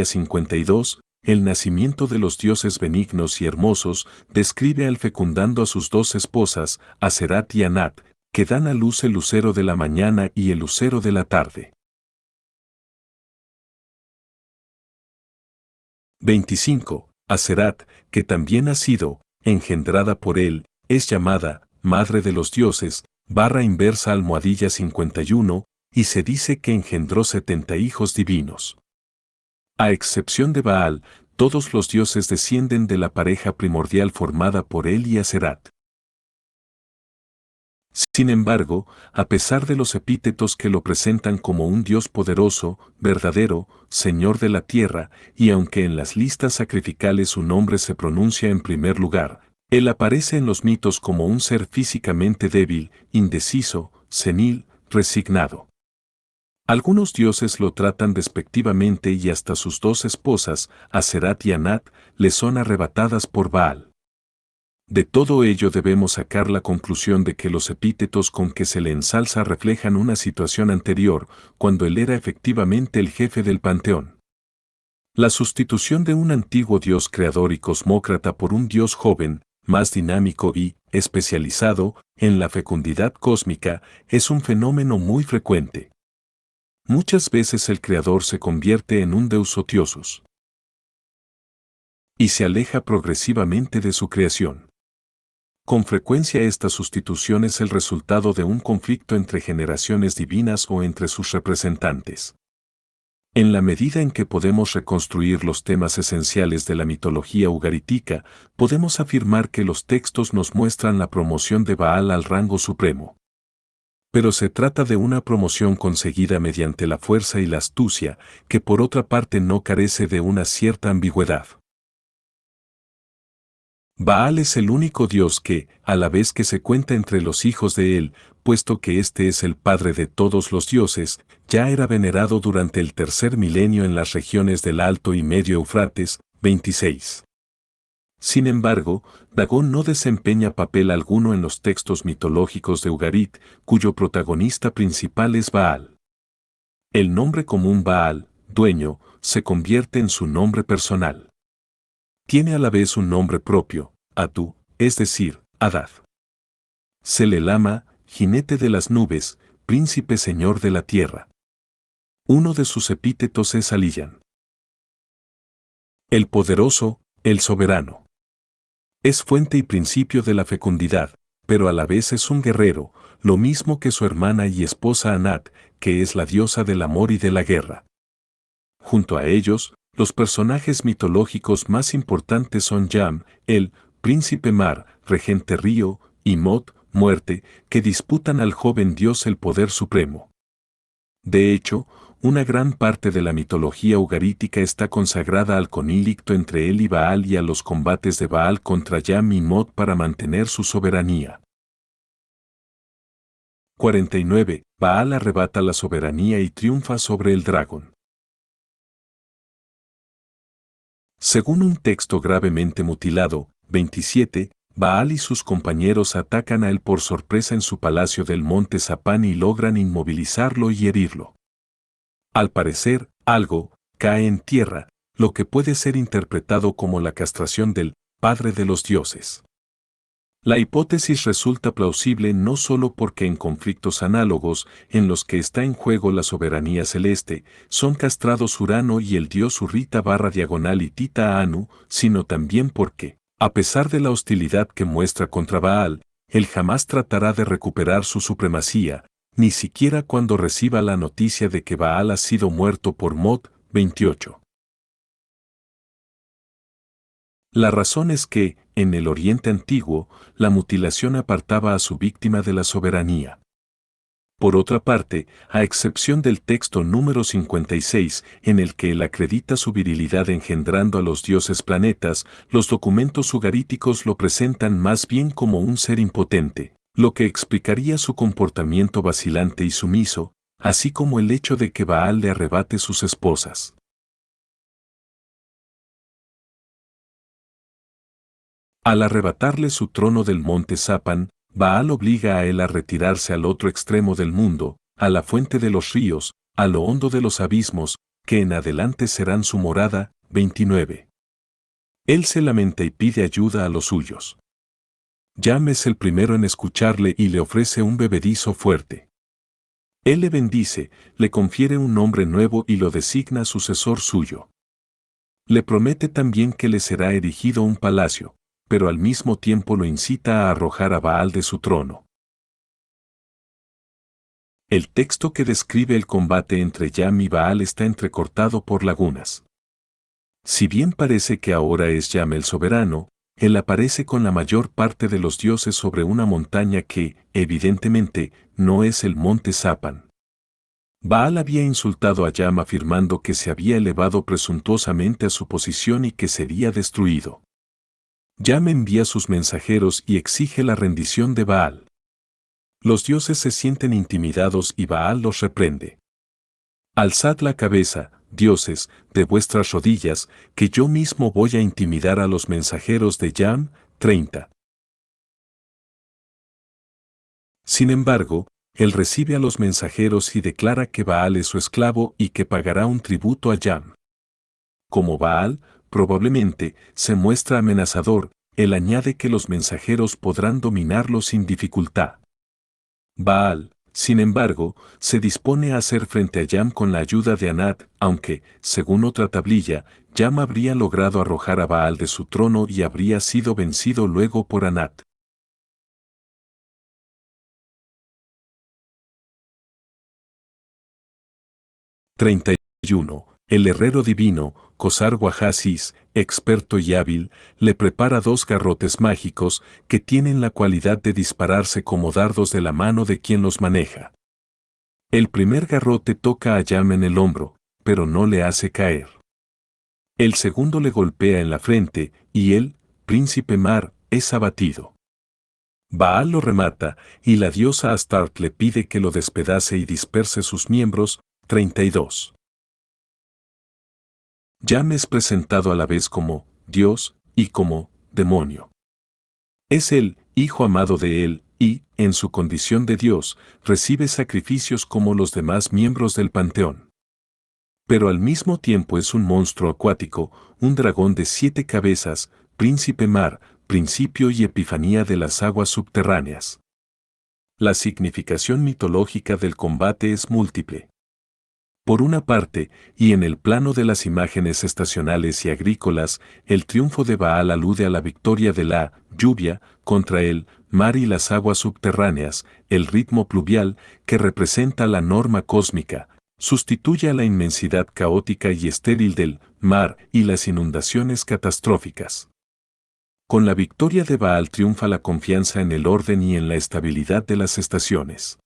52, el nacimiento de los dioses benignos y hermosos, describe al fecundando a sus dos esposas, Aserat y Anat, que dan a luz el lucero de la mañana y el lucero de la tarde. 25. Aserat, que también ha sido, engendrada por él, es llamada madre de los dioses, _51, y se dice que engendró 70 hijos divinos. A excepción de Baal, todos los dioses descienden de la pareja primordial formada por él y Aserat. Sin embargo, a pesar de los epítetos que lo presentan como un dios poderoso, verdadero, señor de la tierra, y aunque en las listas sacrificales su nombre se pronuncia en primer lugar, él aparece en los mitos como un ser físicamente débil, indeciso, senil, resignado. Algunos dioses lo tratan despectivamente y hasta sus dos esposas, Aserat y Anat, le son arrebatadas por Baal. De todo ello debemos sacar la conclusión de que los epítetos con que se le ensalza reflejan una situación anterior, cuando él era efectivamente el jefe del panteón. La sustitución de un antiguo dios creador y cosmócrata por un dios joven, más dinámico y especializado en la fecundidad cósmica, es un fenómeno muy frecuente. Muchas veces el creador se convierte en un deus otiosus y se aleja progresivamente de su creación. Con frecuencia esta sustitución es el resultado de un conflicto entre generaciones divinas o entre sus representantes. En la medida en que podemos reconstruir los temas esenciales de la mitología ugarítica, podemos afirmar que los textos nos muestran la promoción de Baal al rango supremo. Pero se trata de una promoción conseguida mediante la fuerza y la astucia, que por otra parte no carece de una cierta ambigüedad. Baal es el único dios que, a la vez que se cuenta entre los hijos de él, puesto que éste es el padre de todos los dioses, ya era venerado durante el tercer milenio en las regiones del Alto y Medio Eufrates, 26. Sin embargo, Dagón no desempeña papel alguno en los textos mitológicos de Ugarit, cuyo protagonista principal es Baal. El nombre común Baal, dueño, se convierte en su nombre personal. Tiene a la vez un nombre propio, Atu, es decir, Adad. Se le llama jinete de las nubes, príncipe señor de la tierra. Uno de sus epítetos es Aliyan. El poderoso, el soberano. Es fuente y principio de la fecundidad, pero a la vez es un guerrero, lo mismo que su hermana y esposa Anat, que es la diosa del amor y de la guerra. Junto a ellos, los personajes mitológicos más importantes son Yam, el príncipe mar, regente río, y Mot, muerte, que disputan al joven dios el poder supremo. De hecho, una gran parte de la mitología ugarítica está consagrada al conflicto entre él y Baal y a los combates de Baal contra Yam y Mot para mantener su soberanía. 49. Baal arrebata la soberanía y triunfa sobre el dragón. Según un texto gravemente mutilado, 27, Baal y sus compañeros atacan a él por sorpresa en su palacio del monte Sapán y logran inmovilizarlo y herirlo. Al parecer, algo cae en tierra, lo que puede ser interpretado como la castración del padre de los dioses. La hipótesis resulta plausible no solo porque en conflictos análogos, en los que está en juego la soberanía celeste, son castrados Urano y el dios Urrita /diagonal y Tita Anu, sino también porque, a pesar de la hostilidad que muestra contra Baal, él jamás tratará de recuperar su supremacía, ni siquiera cuando reciba la noticia de que Baal ha sido muerto por Mot, 28. La razón es que, en el Oriente Antiguo, la mutilación apartaba a su víctima de la soberanía. Por otra parte, a excepción del texto número 56, en el que él acredita su virilidad engendrando a los dioses planetas, los documentos ugaríticos lo presentan más bien como un ser impotente, lo que explicaría su comportamiento vacilante y sumiso, así como el hecho de que Baal le arrebate sus esposas. Al arrebatarle su trono del monte Sapán, Baal obliga a él a retirarse al otro extremo del mundo, a la fuente de los ríos, a lo hondo de los abismos, que en adelante serán su morada. 29. Él se lamenta y pide ayuda a los suyos. Yam es el primero en escucharle y le ofrece un bebedizo fuerte. Él le bendice, le confiere un nombre nuevo y lo designa sucesor suyo. Le promete también que le será erigido un palacio, pero al mismo tiempo lo incita a arrojar a Baal de su trono. El texto que describe el combate entre Yam y Baal está entrecortado por lagunas. Si bien parece que ahora es Yam el soberano, él aparece con la mayor parte de los dioses sobre una montaña que, evidentemente, no es el monte Zapan. Baal había insultado a Yam afirmando que se había elevado presuntuosamente a su posición y que sería destruido. Yam envía sus mensajeros y exige la rendición de Baal. Los dioses se sienten intimidados y Baal los reprende. Alzad la cabeza, dioses, de vuestras rodillas, que yo mismo voy a intimidar a los mensajeros de Yam. 30. Sin embargo, él recibe a los mensajeros y declara que Baal es su esclavo y que pagará un tributo a Yam. Como Baal, probablemente, se muestra amenazador, él añade que los mensajeros podrán dominarlo sin dificultad. Baal, sin embargo, se dispone a hacer frente a Yam con la ayuda de Anat, aunque, según otra tablilla, Yam habría logrado arrojar a Baal de su trono y habría sido vencido luego por Anat. —31. El herrero divino, Kosar Wahasis, experto y hábil, le prepara 2 garrotes mágicos que tienen la cualidad de dispararse como dardos de la mano de quien los maneja. El primer garrote toca a Yam en el hombro, pero no le hace caer. El segundo le golpea en la frente, y él, príncipe Mar, es abatido. Baal lo remata, y la diosa Astarte le pide que lo despedace y disperse sus miembros. 32. Yam es presentado a la vez como Dios y como demonio. Es el hijo amado de él y, en su condición de Dios, recibe sacrificios como los demás miembros del panteón. Pero al mismo tiempo es un monstruo acuático, un dragón de 7 cabezas, príncipe mar, principio y epifanía de las aguas subterráneas. La significación mitológica del combate es múltiple. Por una parte, y en el plano de las imágenes estacionales y agrícolas, el triunfo de Baal alude a la victoria de la lluvia contra el mar y las aguas subterráneas, el ritmo pluvial, que representa la norma cósmica, sustituye a la inmensidad caótica y estéril del mar y las inundaciones catastróficas. Con la victoria de Baal triunfa la confianza en el orden y en la estabilidad de las estaciones.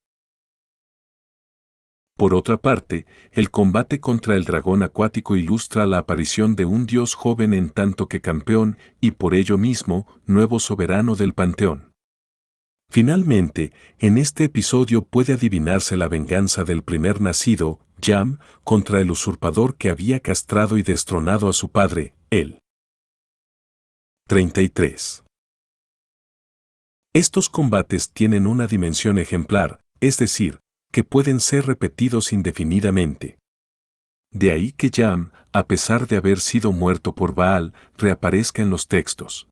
Por otra parte, el combate contra el dragón acuático ilustra la aparición de un dios joven en tanto que campeón y por ello mismo, nuevo soberano del panteón. Finalmente, en este episodio puede adivinarse la venganza del primer nacido, Yam, contra el usurpador que había castrado y destronado a su padre, él. 33. Estos combates tienen una dimensión ejemplar, es decir, que pueden ser repetidos indefinidamente. De ahí que Yam, a pesar de haber sido muerto por Baal, reaparezca en los textos.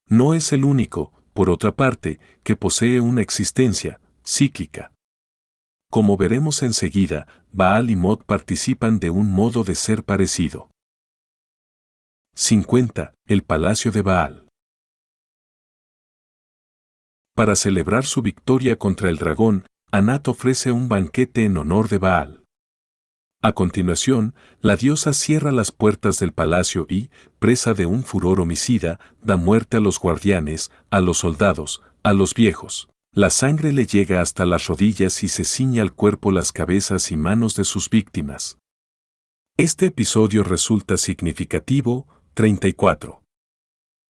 No es el único, por otra parte, que posee una existencia cíclica. Como veremos enseguida, Baal y Mod participan de un modo de ser parecido. 50. El Palacio de Baal. Para celebrar su victoria contra el dragón, Anat ofrece un banquete en honor de Baal. A continuación, la diosa cierra las puertas del palacio y, presa de un furor homicida, da muerte a los guardianes, a los soldados, a los viejos. La sangre le llega hasta las rodillas y se ciñe al cuerpo las cabezas y manos de sus víctimas. Este episodio resulta significativo. 34.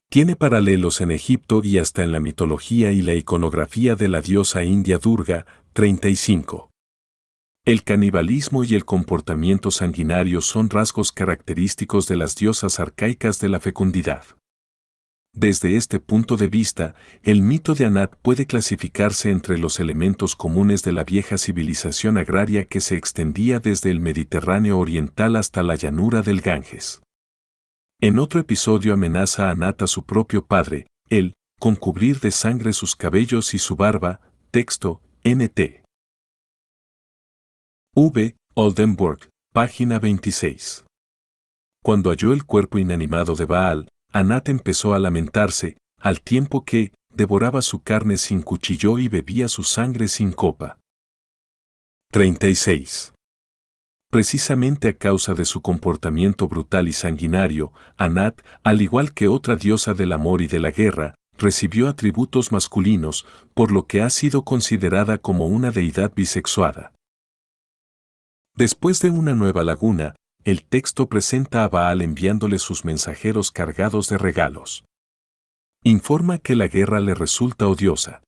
Tiene paralelos en Egipto y hasta en la mitología y la iconografía de la diosa india Durga. 35. El canibalismo y el comportamiento sanguinario son rasgos característicos de las diosas arcaicas de la fecundidad. Desde este punto de vista, el mito de Anat puede clasificarse entre los elementos comunes de la vieja civilización agraria que se extendía desde el Mediterráneo oriental hasta la llanura del Ganges. En otro episodio amenaza a Anat a su propio padre, él, con cubrir de sangre sus cabellos y su barba. Texto, Nt. V. Oldenburg, página 26. Cuando halló el cuerpo inanimado de Baal, Anat empezó a lamentarse, al tiempo que devoraba su carne sin cuchillo y bebía su sangre sin copa. 36. Precisamente a causa de su comportamiento brutal y sanguinario, Anat, al igual que otra diosa del amor y de la guerra, recibió atributos masculinos, por lo que ha sido considerada como una deidad bisexuada. Después de una nueva laguna, el texto presenta a Baal enviándole sus mensajeros cargados de regalos. Informa que la guerra le resulta odiosa.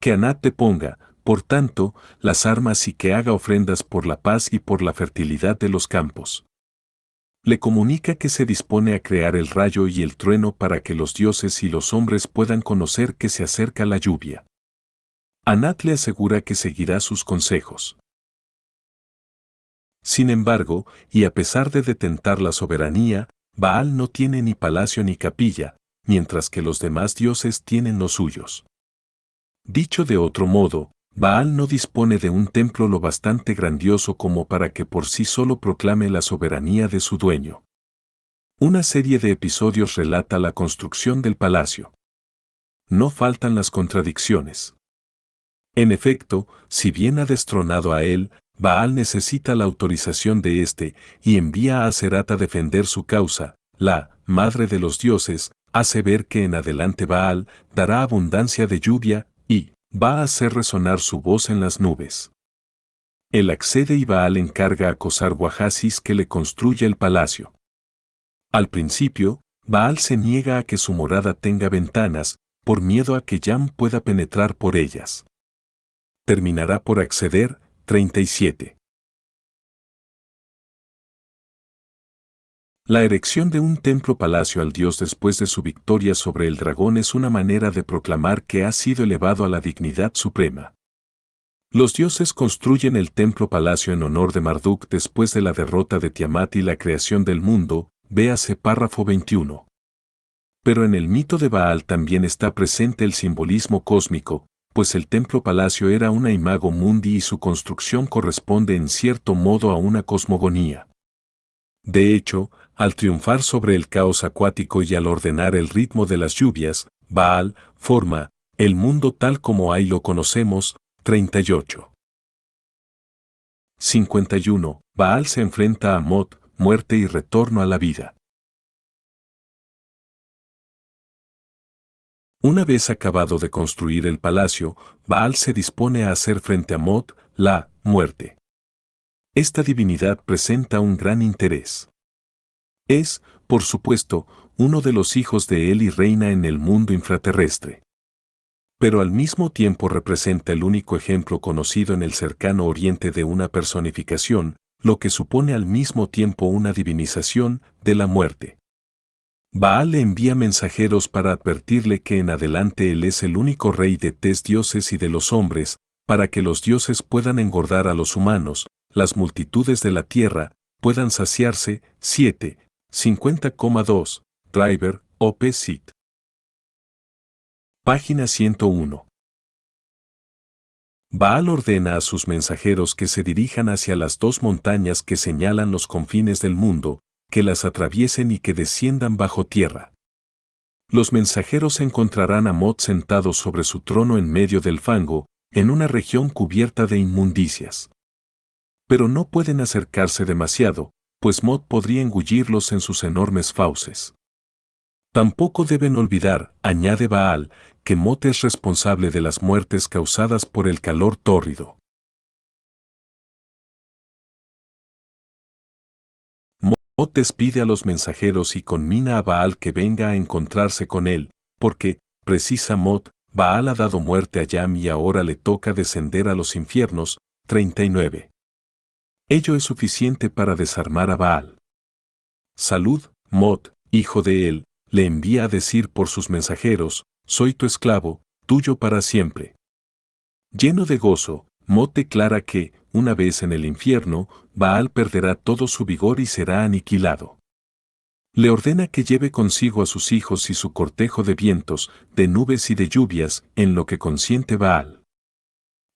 Que Anat deponga, por tanto, las armas y que haga ofrendas por la paz y por la fertilidad de los campos. Le comunica que se dispone a crear el rayo y el trueno para que los dioses y los hombres puedan conocer que se acerca la lluvia. Anat le asegura que seguirá sus consejos. Sin embargo, y a pesar de detentar la soberanía, Baal no tiene ni palacio ni capilla, mientras que los demás dioses tienen los suyos. Dicho de otro modo, Baal no dispone de un templo lo bastante grandioso como para que por sí solo proclame la soberanía de su dueño. Una serie de episodios relata la construcción del palacio. No faltan las contradicciones. En efecto, si bien ha destronado a él, Baal necesita la autorización de éste y envía a Aserat a defender su causa. La madre de los dioses hace ver que en adelante Baal dará abundancia de lluvia y va a hacer resonar su voz en las nubes. Él accede y Baal encarga a Cosar Guajasis que le construya el palacio. Al principio, Baal se niega a que su morada tenga ventanas, por miedo a que Yam pueda penetrar por ellas. Terminará por acceder. 37. La erección de un templo-palacio al dios después de su victoria sobre el dragón es una manera de proclamar que ha sido elevado a la dignidad suprema. Los dioses construyen el templo-palacio en honor de Marduk después de la derrota de Tiamat y la creación del mundo, véase párrafo 21. Pero en el mito de Baal también está presente el simbolismo cósmico, pues el templo-palacio era una imago mundi y su construcción corresponde en cierto modo a una cosmogonía. De hecho, al triunfar sobre el caos acuático y al ordenar el ritmo de las lluvias, Baal forma el mundo tal como hoy lo conocemos. 38. 51. Baal se enfrenta a Mot, muerte y retorno a la vida. Una vez acabado de construir el palacio, Baal se dispone a hacer frente a Mot, la muerte. Esta divinidad presenta un gran interés. Es, por supuesto, uno de los hijos de él y reina en el mundo infraterrestre. Pero al mismo tiempo representa el único ejemplo conocido en el cercano Oriente de una personificación, lo que supone al mismo tiempo una divinización de la muerte. Baal le envía mensajeros para advertirle que en adelante él es el único rey de dioses y de los hombres, para que los dioses puedan engordar a los humanos, las multitudes de la tierra, puedan saciarse. 7. 50,2. Driver, OP Sit. Página 101. Baal ordena a sus mensajeros que se dirijan hacia las dos montañas que señalan los confines del mundo, que las atraviesen y que desciendan bajo tierra. Los mensajeros encontrarán a Mot sentado sobre su trono en medio del fango, en una región cubierta de inmundicias. Pero no pueden acercarse demasiado, pues Mot podría engullirlos en sus enormes fauces. Tampoco deben olvidar, añade Baal, que Mot es responsable de las muertes causadas por el calor tórrido. Mot despide a los mensajeros y conmina a Baal que venga a encontrarse con él, porque, precisa Mot, Baal ha dado muerte a Yam y ahora le toca descender a los infiernos. 39. Ello es suficiente para desarmar a Baal. Salud, Mot, hijo de él, le envía a decir por sus mensajeros, soy tu esclavo, tuyo para siempre. Lleno de gozo, Mot declara que, una vez en el infierno, Baal perderá todo su vigor y será aniquilado. Le ordena que lleve consigo a sus hijos y su cortejo de vientos, de nubes y de lluvias, en lo que consiente Baal.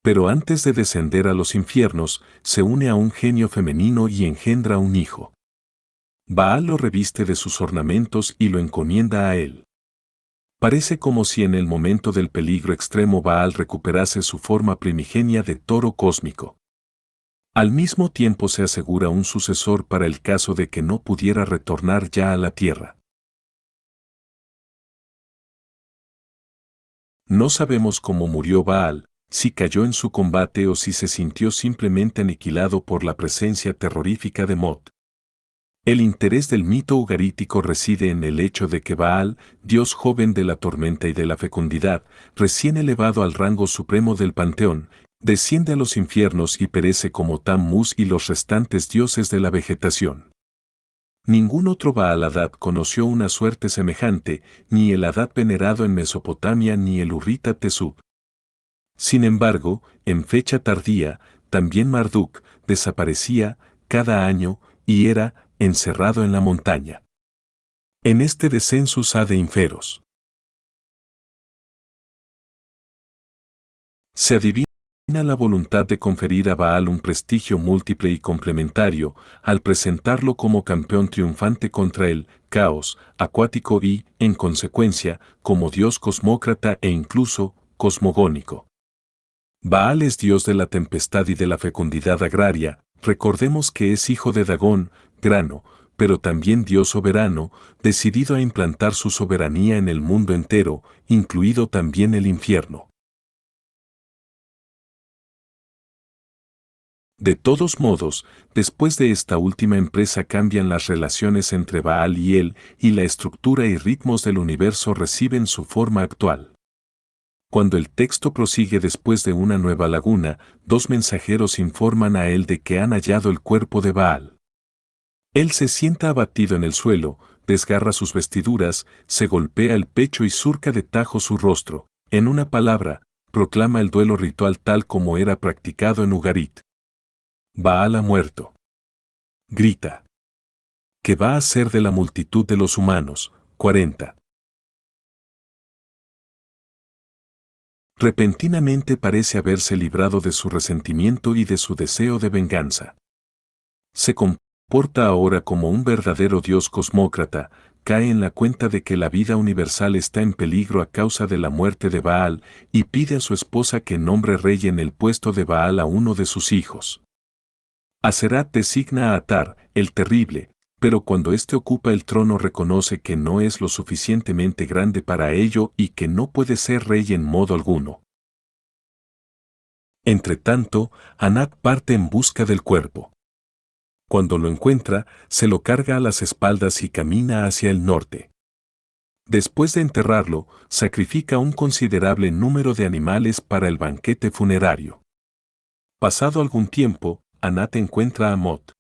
Pero antes de descender a los infiernos, se une a un genio femenino y engendra un hijo. Baal lo reviste de sus ornamentos y lo encomienda a él. Parece como si en el momento del peligro extremo Baal recuperase su forma primigenia de toro cósmico. Al mismo tiempo se asegura un sucesor para el caso de que no pudiera retornar ya a la tierra. No sabemos cómo murió Baal, si cayó en su combate o si se sintió simplemente aniquilado por la presencia terrorífica de Mot. El interés del mito ugarítico reside en el hecho de que Baal, dios joven de la tormenta y de la fecundidad, recién elevado al rango supremo del panteón, desciende a los infiernos y perece como Tammuz y los restantes dioses de la vegetación. Ningún otro Baal-Hadad conoció una suerte semejante, ni el Hadad venerado en Mesopotamia ni el Urrita Tesub. Sin embargo, en fecha tardía, también Marduk desaparecía cada año y era encerrado en la montaña. En este descensus ad inferos. Se adivina la voluntad de conferir a Baal un prestigio múltiple y complementario al presentarlo como campeón triunfante contra el caos acuático y, en consecuencia, como dios cosmócrata e incluso cosmogónico. Baal es dios de la tempestad y de la fecundidad agraria, recordemos que es hijo de Dagón, grano, pero también dios soberano, decidido a implantar su soberanía en el mundo entero, incluido también el infierno. De todos modos, después de esta última empresa cambian las relaciones entre Baal y él, y la estructura y ritmos del universo reciben su forma actual. Cuando el texto prosigue después de una nueva laguna, dos mensajeros informan a él de que han hallado el cuerpo de Baal. Él se sienta abatido en el suelo, desgarra sus vestiduras, se golpea el pecho y surca de tajo su rostro. En una palabra, proclama el duelo ritual tal como era practicado en Ugarit. Baal ha muerto. Grita. ¿Qué va a hacer de la multitud de los humanos? 40. Repentinamente parece haberse librado de su resentimiento y de su deseo de venganza. Se comporta ahora como un verdadero dios cosmócrata, cae en la cuenta de que la vida universal está en peligro a causa de la muerte de Baal y pide a su esposa que nombre rey en el puesto de Baal a uno de sus hijos. Aserat designa a Atar, el terrible, pero cuando éste ocupa el trono reconoce que no es lo suficientemente grande para ello y que no puede ser rey en modo alguno. Entretanto, Anat parte en busca del cuerpo. Cuando lo encuentra, se lo carga a las espaldas y camina hacia el norte. Después de enterrarlo, sacrifica un considerable número de animales para el banquete funerario. Pasado algún tiempo, Anat encuentra a Mot.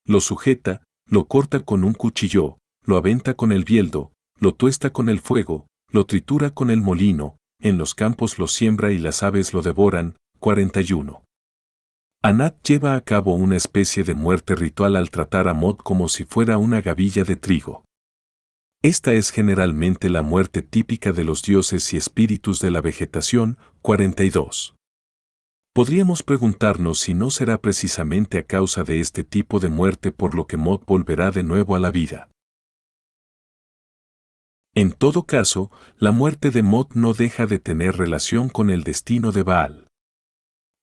Lo sujeta, lo corta con un cuchillo, lo aventa con el bieldo, lo tuesta con el fuego, lo tritura con el molino, en los campos lo siembra y las aves lo devoran. 41. Anat lleva a cabo una especie de muerte ritual al tratar a Mot como si fuera una gavilla de trigo. Esta es generalmente la muerte típica de los dioses y espíritus de la vegetación. 42. Podríamos preguntarnos si no será precisamente a causa de este tipo de muerte por lo que Mot volverá de nuevo a la vida. En todo caso, la muerte de Mot no deja de tener relación con el destino de Baal.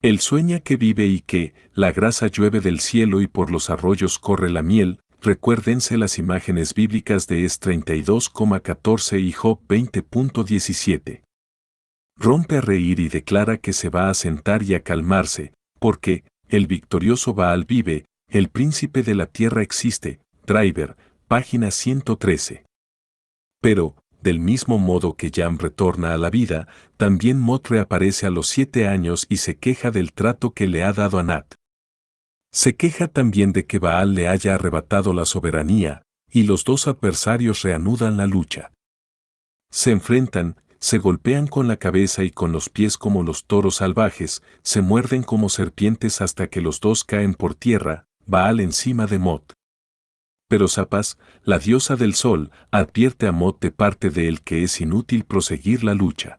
Él sueña que vive y que la grasa llueve del cielo y por los arroyos corre la miel. Recuérdense las imágenes bíblicas de Es 32,14 y Job 20,17. Rompe a reír y declara que se va a sentar y a calmarse, porque el victorioso Baal vive, el príncipe de la tierra existe. Driver, página 113. Pero, del mismo modo que Yam retorna a la vida, también Mot reaparece a los 7 años y se queja del trato que le ha dado Anat. Se queja también de que Baal le haya arrebatado la soberanía, y los dos adversarios reanudan la lucha. Se enfrentan, se golpean con la cabeza y con los pies como los toros salvajes, se muerden como serpientes hasta que los dos caen por tierra, Baal encima de Mot. Pero Zapas, la diosa del sol, advierte a Mot de parte de él que es inútil proseguir la lucha.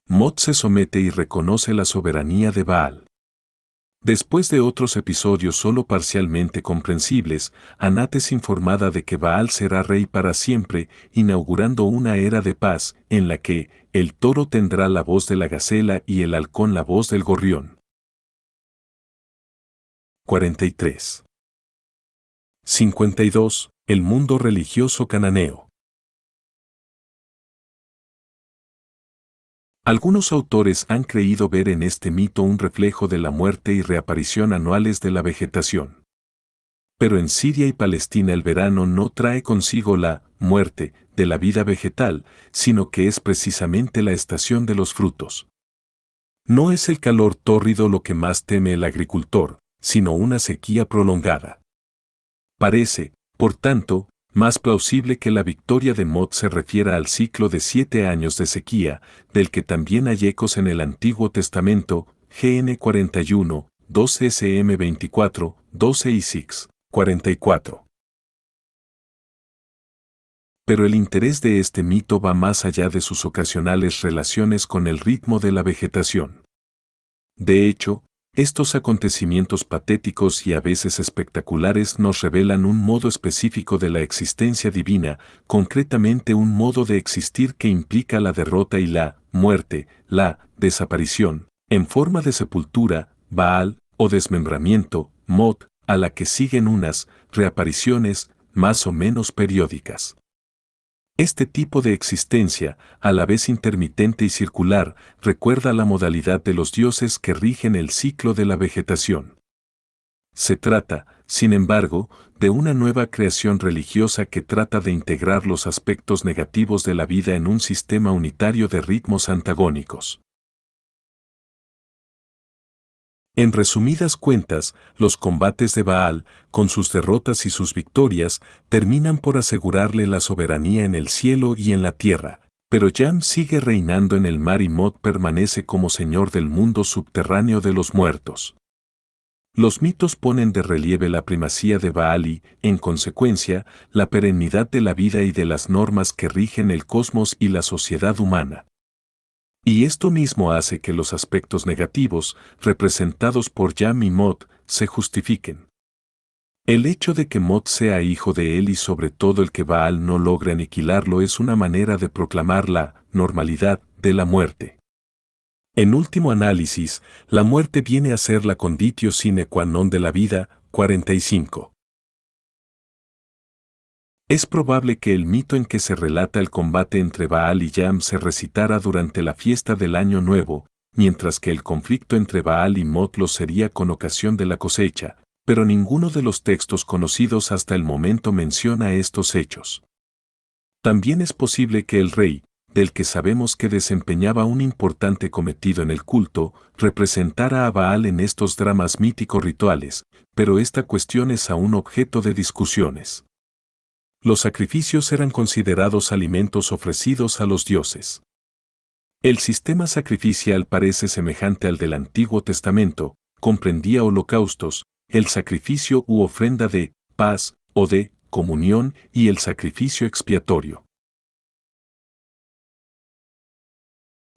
Mot se somete y reconoce la soberanía de Baal. Después de otros episodios solo parcialmente comprensibles, Anat es informada de que Baal será rey para siempre, inaugurando una era de paz, en la que el toro tendrá la voz de la gacela y el halcón la voz del gorrión. 43. 52. El mundo religioso cananeo. Algunos autores han creído ver en este mito un reflejo de la muerte y reaparición anuales de la vegetación. Pero en Siria y Palestina el verano no trae consigo la muerte de la vida vegetal, sino que es precisamente la estación de los frutos. No es el calor tórrido lo que más teme el agricultor, sino una sequía prolongada. Parece, por tanto, más plausible que la victoria de Mod se refiera al ciclo de 7 años de sequía, del que también hay ecos en el Antiguo Testamento, GN 41, 12 SM 24, 12 y 6, 44. Pero el interés de este mito va más allá de sus ocasionales relaciones con el ritmo de la vegetación. De hecho, estos acontecimientos patéticos y a veces espectaculares nos revelan un modo específico de la existencia divina, concretamente un modo de existir que implica la derrota y la muerte, la desaparición, en forma de sepultura, Baal, o desmembramiento, Mod, a la que siguen unas reapariciones más o menos periódicas. Este tipo de existencia, a la vez intermitente y circular, recuerda la modalidad de los dioses que rigen el ciclo de la vegetación. Se trata, sin embargo, de una nueva creación religiosa que trata de integrar los aspectos negativos de la vida en un sistema unitario de ritmos antagónicos. En resumidas cuentas, los combates de Baal, con sus derrotas y sus victorias, terminan por asegurarle la soberanía en el cielo y en la tierra, pero Yam sigue reinando en el mar y Mod permanece como señor del mundo subterráneo de los muertos. Los mitos ponen de relieve la primacía de Baal y, en consecuencia, la perennidad de la vida y de las normas que rigen el cosmos y la sociedad humana. Y esto mismo hace que los aspectos negativos, representados por Yam y Mod, se justifiquen. El hecho de que Mod sea hijo de él y sobre todo el que Baal no logre aniquilarlo es una manera de proclamar la normalidad de la muerte. En último análisis, la muerte viene a ser la conditio sine qua non de la vida. 45. Es probable que el mito en que se relata el combate entre Baal y Yam se recitara durante la fiesta del Año Nuevo, mientras que el conflicto entre Baal y Mod lo sería con ocasión de la cosecha, pero ninguno de los textos conocidos hasta el momento menciona estos hechos. También es posible que el rey, del que sabemos que desempeñaba un importante cometido en el culto, representara a Baal en estos dramas míticos rituales, pero esta cuestión es aún objeto de discusiones. Los sacrificios eran considerados alimentos ofrecidos a los dioses. El sistema sacrificial parece semejante al del Antiguo Testamento, comprendía holocaustos, el sacrificio u ofrenda de paz o de comunión y el sacrificio expiatorio.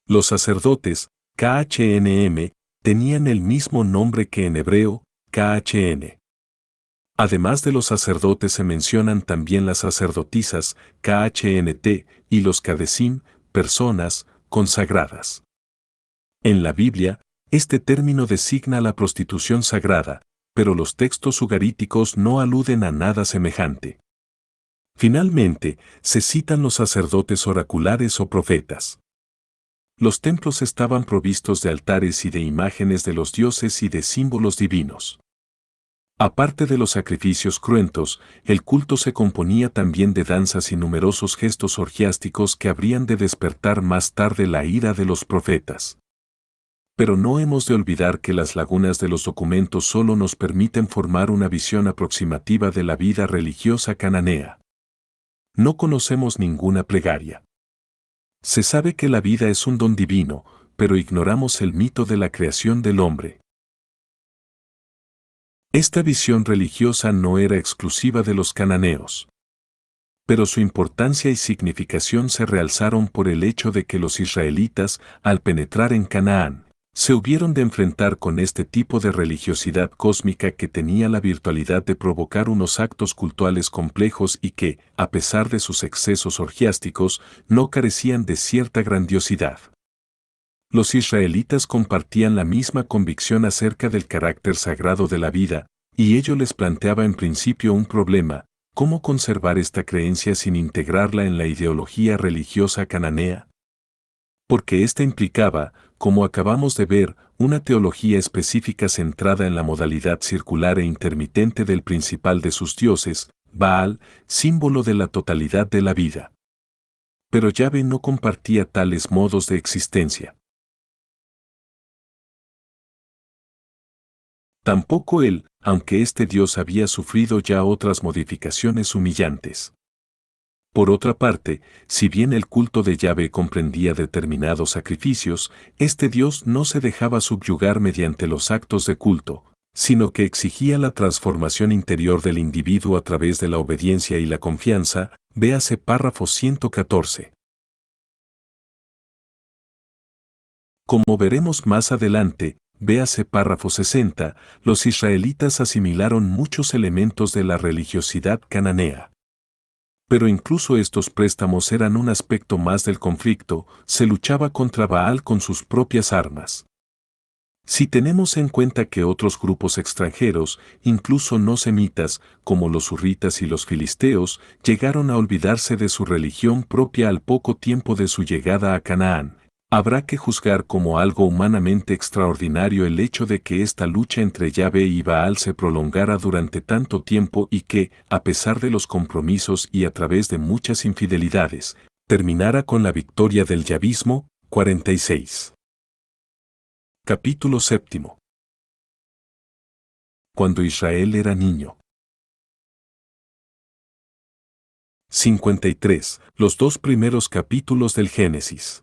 Los sacerdotes, KHNM, tenían el mismo nombre que en hebreo, KHN. Además de los sacerdotes se mencionan también las sacerdotisas, KHNT, y los Kadesim, personas consagradas. En la Biblia, este término designa la prostitución sagrada, pero los textos ugaríticos no aluden a nada semejante. Finalmente, se citan los sacerdotes oraculares o profetas. Los templos estaban provistos de altares y de imágenes de los dioses y de símbolos divinos. Aparte de los sacrificios cruentos, el culto se componía también de danzas y numerosos gestos orgiásticos que habrían de despertar más tarde la ira de los profetas. Pero no hemos de olvidar que las lagunas de los documentos solo nos permiten formar una visión aproximativa de la vida religiosa cananea. No conocemos ninguna plegaria. Se sabe que la vida es un don divino, pero ignoramos el mito de la creación del hombre. Esta visión religiosa no era exclusiva de los cananeos. Pero su importancia y significación se realzaron por el hecho de que los israelitas, al penetrar en Canaán, Se hubieron de enfrentar con este tipo de religiosidad cósmica que tenía la virtualidad de provocar unos actos cultuales complejos y que, a pesar de sus excesos orgiásticos, no carecían de cierta grandiosidad. Los israelitas compartían la misma convicción acerca del carácter sagrado de la vida, y ello les planteaba en principio un problema: ¿cómo conservar esta creencia sin integrarla en la ideología religiosa cananea? Porque ésta implicaba, como acabamos de ver, una teología específica centrada en la modalidad circular e intermitente del principal de sus dioses, Baal, símbolo de la totalidad de la vida. Pero Yahvé no compartía tales modos de existencia. Tampoco él, aunque este dios había sufrido ya otras modificaciones humillantes. Por otra parte, si bien el culto de Yahvé comprendía determinados sacrificios, este Dios no se dejaba subyugar mediante los actos de culto, sino que exigía la transformación interior del individuo a través de la obediencia y la confianza. Véase párrafo 114. Como veremos más adelante, véase párrafo 60, los israelitas asimilaron muchos elementos de la religiosidad cananea. Pero incluso estos préstamos eran un aspecto más del conflicto. Se luchaba contra Baal con sus propias armas. Si tenemos en cuenta que otros grupos extranjeros, incluso no semitas, como los hurritas y los filisteos, llegaron a olvidarse de su religión propia al poco tiempo de su llegada a Canaán, habrá que juzgar como algo humanamente extraordinario el hecho de que esta lucha entre Yahvé y Baal se prolongara durante tanto tiempo y que, a pesar de los compromisos y a través de muchas infidelidades, terminara con la victoria del yavismo. 46. Capítulo 7. Cuando Israel era niño. 53. Los dos primeros capítulos del Génesis.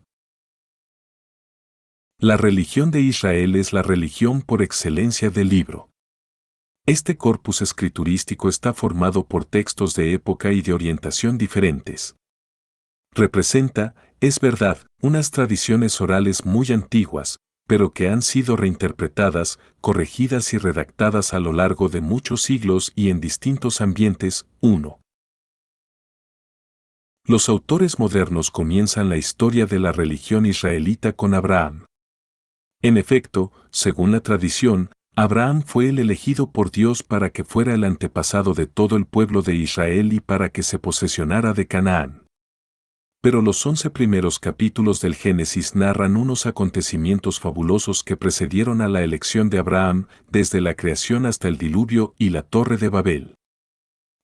La religión de Israel es la religión por excelencia del libro. Este corpus escriturístico está formado por textos de época y de orientación diferentes. Representa, es verdad, unas tradiciones orales muy antiguas, pero que han sido reinterpretadas, corregidas y redactadas a lo largo de muchos siglos y en distintos ambientes. 1. Los autores modernos comienzan la historia de la religión israelita con Abraham. En efecto, según la tradición, Abraham fue el elegido por Dios para que fuera el antepasado de todo el pueblo de Israel y para que se posesionara de Canaán. Pero los 11 primeros capítulos del Génesis narran unos acontecimientos fabulosos que precedieron a la elección de Abraham, desde la creación hasta el diluvio y la Torre de Babel.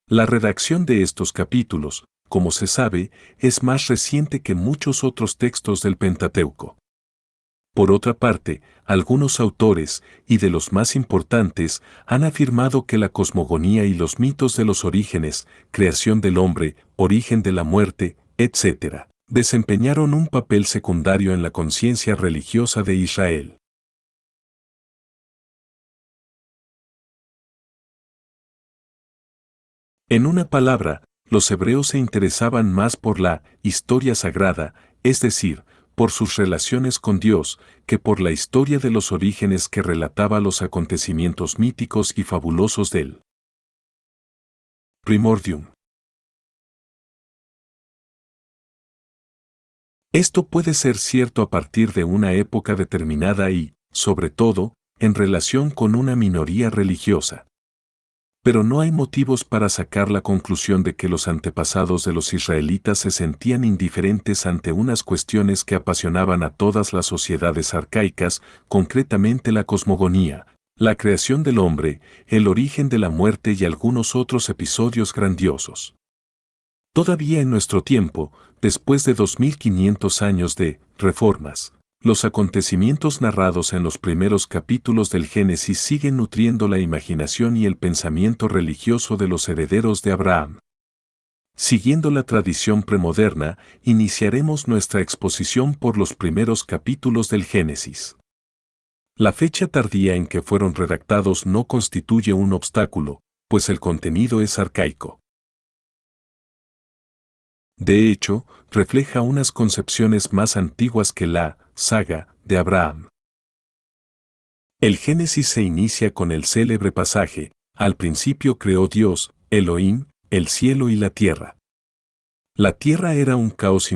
La redacción de estos capítulos, como se sabe, es más reciente que muchos otros textos del Pentateuco. Por otra parte, algunos autores, y de los más importantes, han afirmado que la cosmogonía y los mitos de los orígenes, creación del hombre, origen de la muerte, etc., desempeñaron un papel secundario en la conciencia religiosa de Israel. En una palabra, los hebreos se interesaban más por la historia sagrada, es decir, por sus relaciones con Dios, que por la historia de los orígenes que relataba los acontecimientos míticos y fabulosos del Primordium. Esto puede ser cierto a partir de una época determinada y, sobre todo, en relación con una minoría religiosa. Pero no hay motivos para sacar la conclusión de que los antepasados de los israelitas se sentían indiferentes ante unas cuestiones que apasionaban a todas las sociedades arcaicas, concretamente la cosmogonía, la creación del hombre, el origen de la muerte y algunos otros episodios grandiosos. Todavía en nuestro tiempo, después de 2500 años de reformas, los acontecimientos narrados en los primeros capítulos del Génesis siguen nutriendo la imaginación y el pensamiento religioso de los herederos de Abraham. Siguiendo la tradición premoderna, iniciaremos nuestra exposición por los primeros capítulos del Génesis. La fecha tardía en que fueron redactados no constituye un obstáculo, pues el contenido es arcaico. De hecho, refleja unas concepciones más antiguas que la saga de Abraham. El Génesis se inicia con el célebre pasaje: al principio creó Dios, Elohim, el cielo y la tierra. La tierra era un caos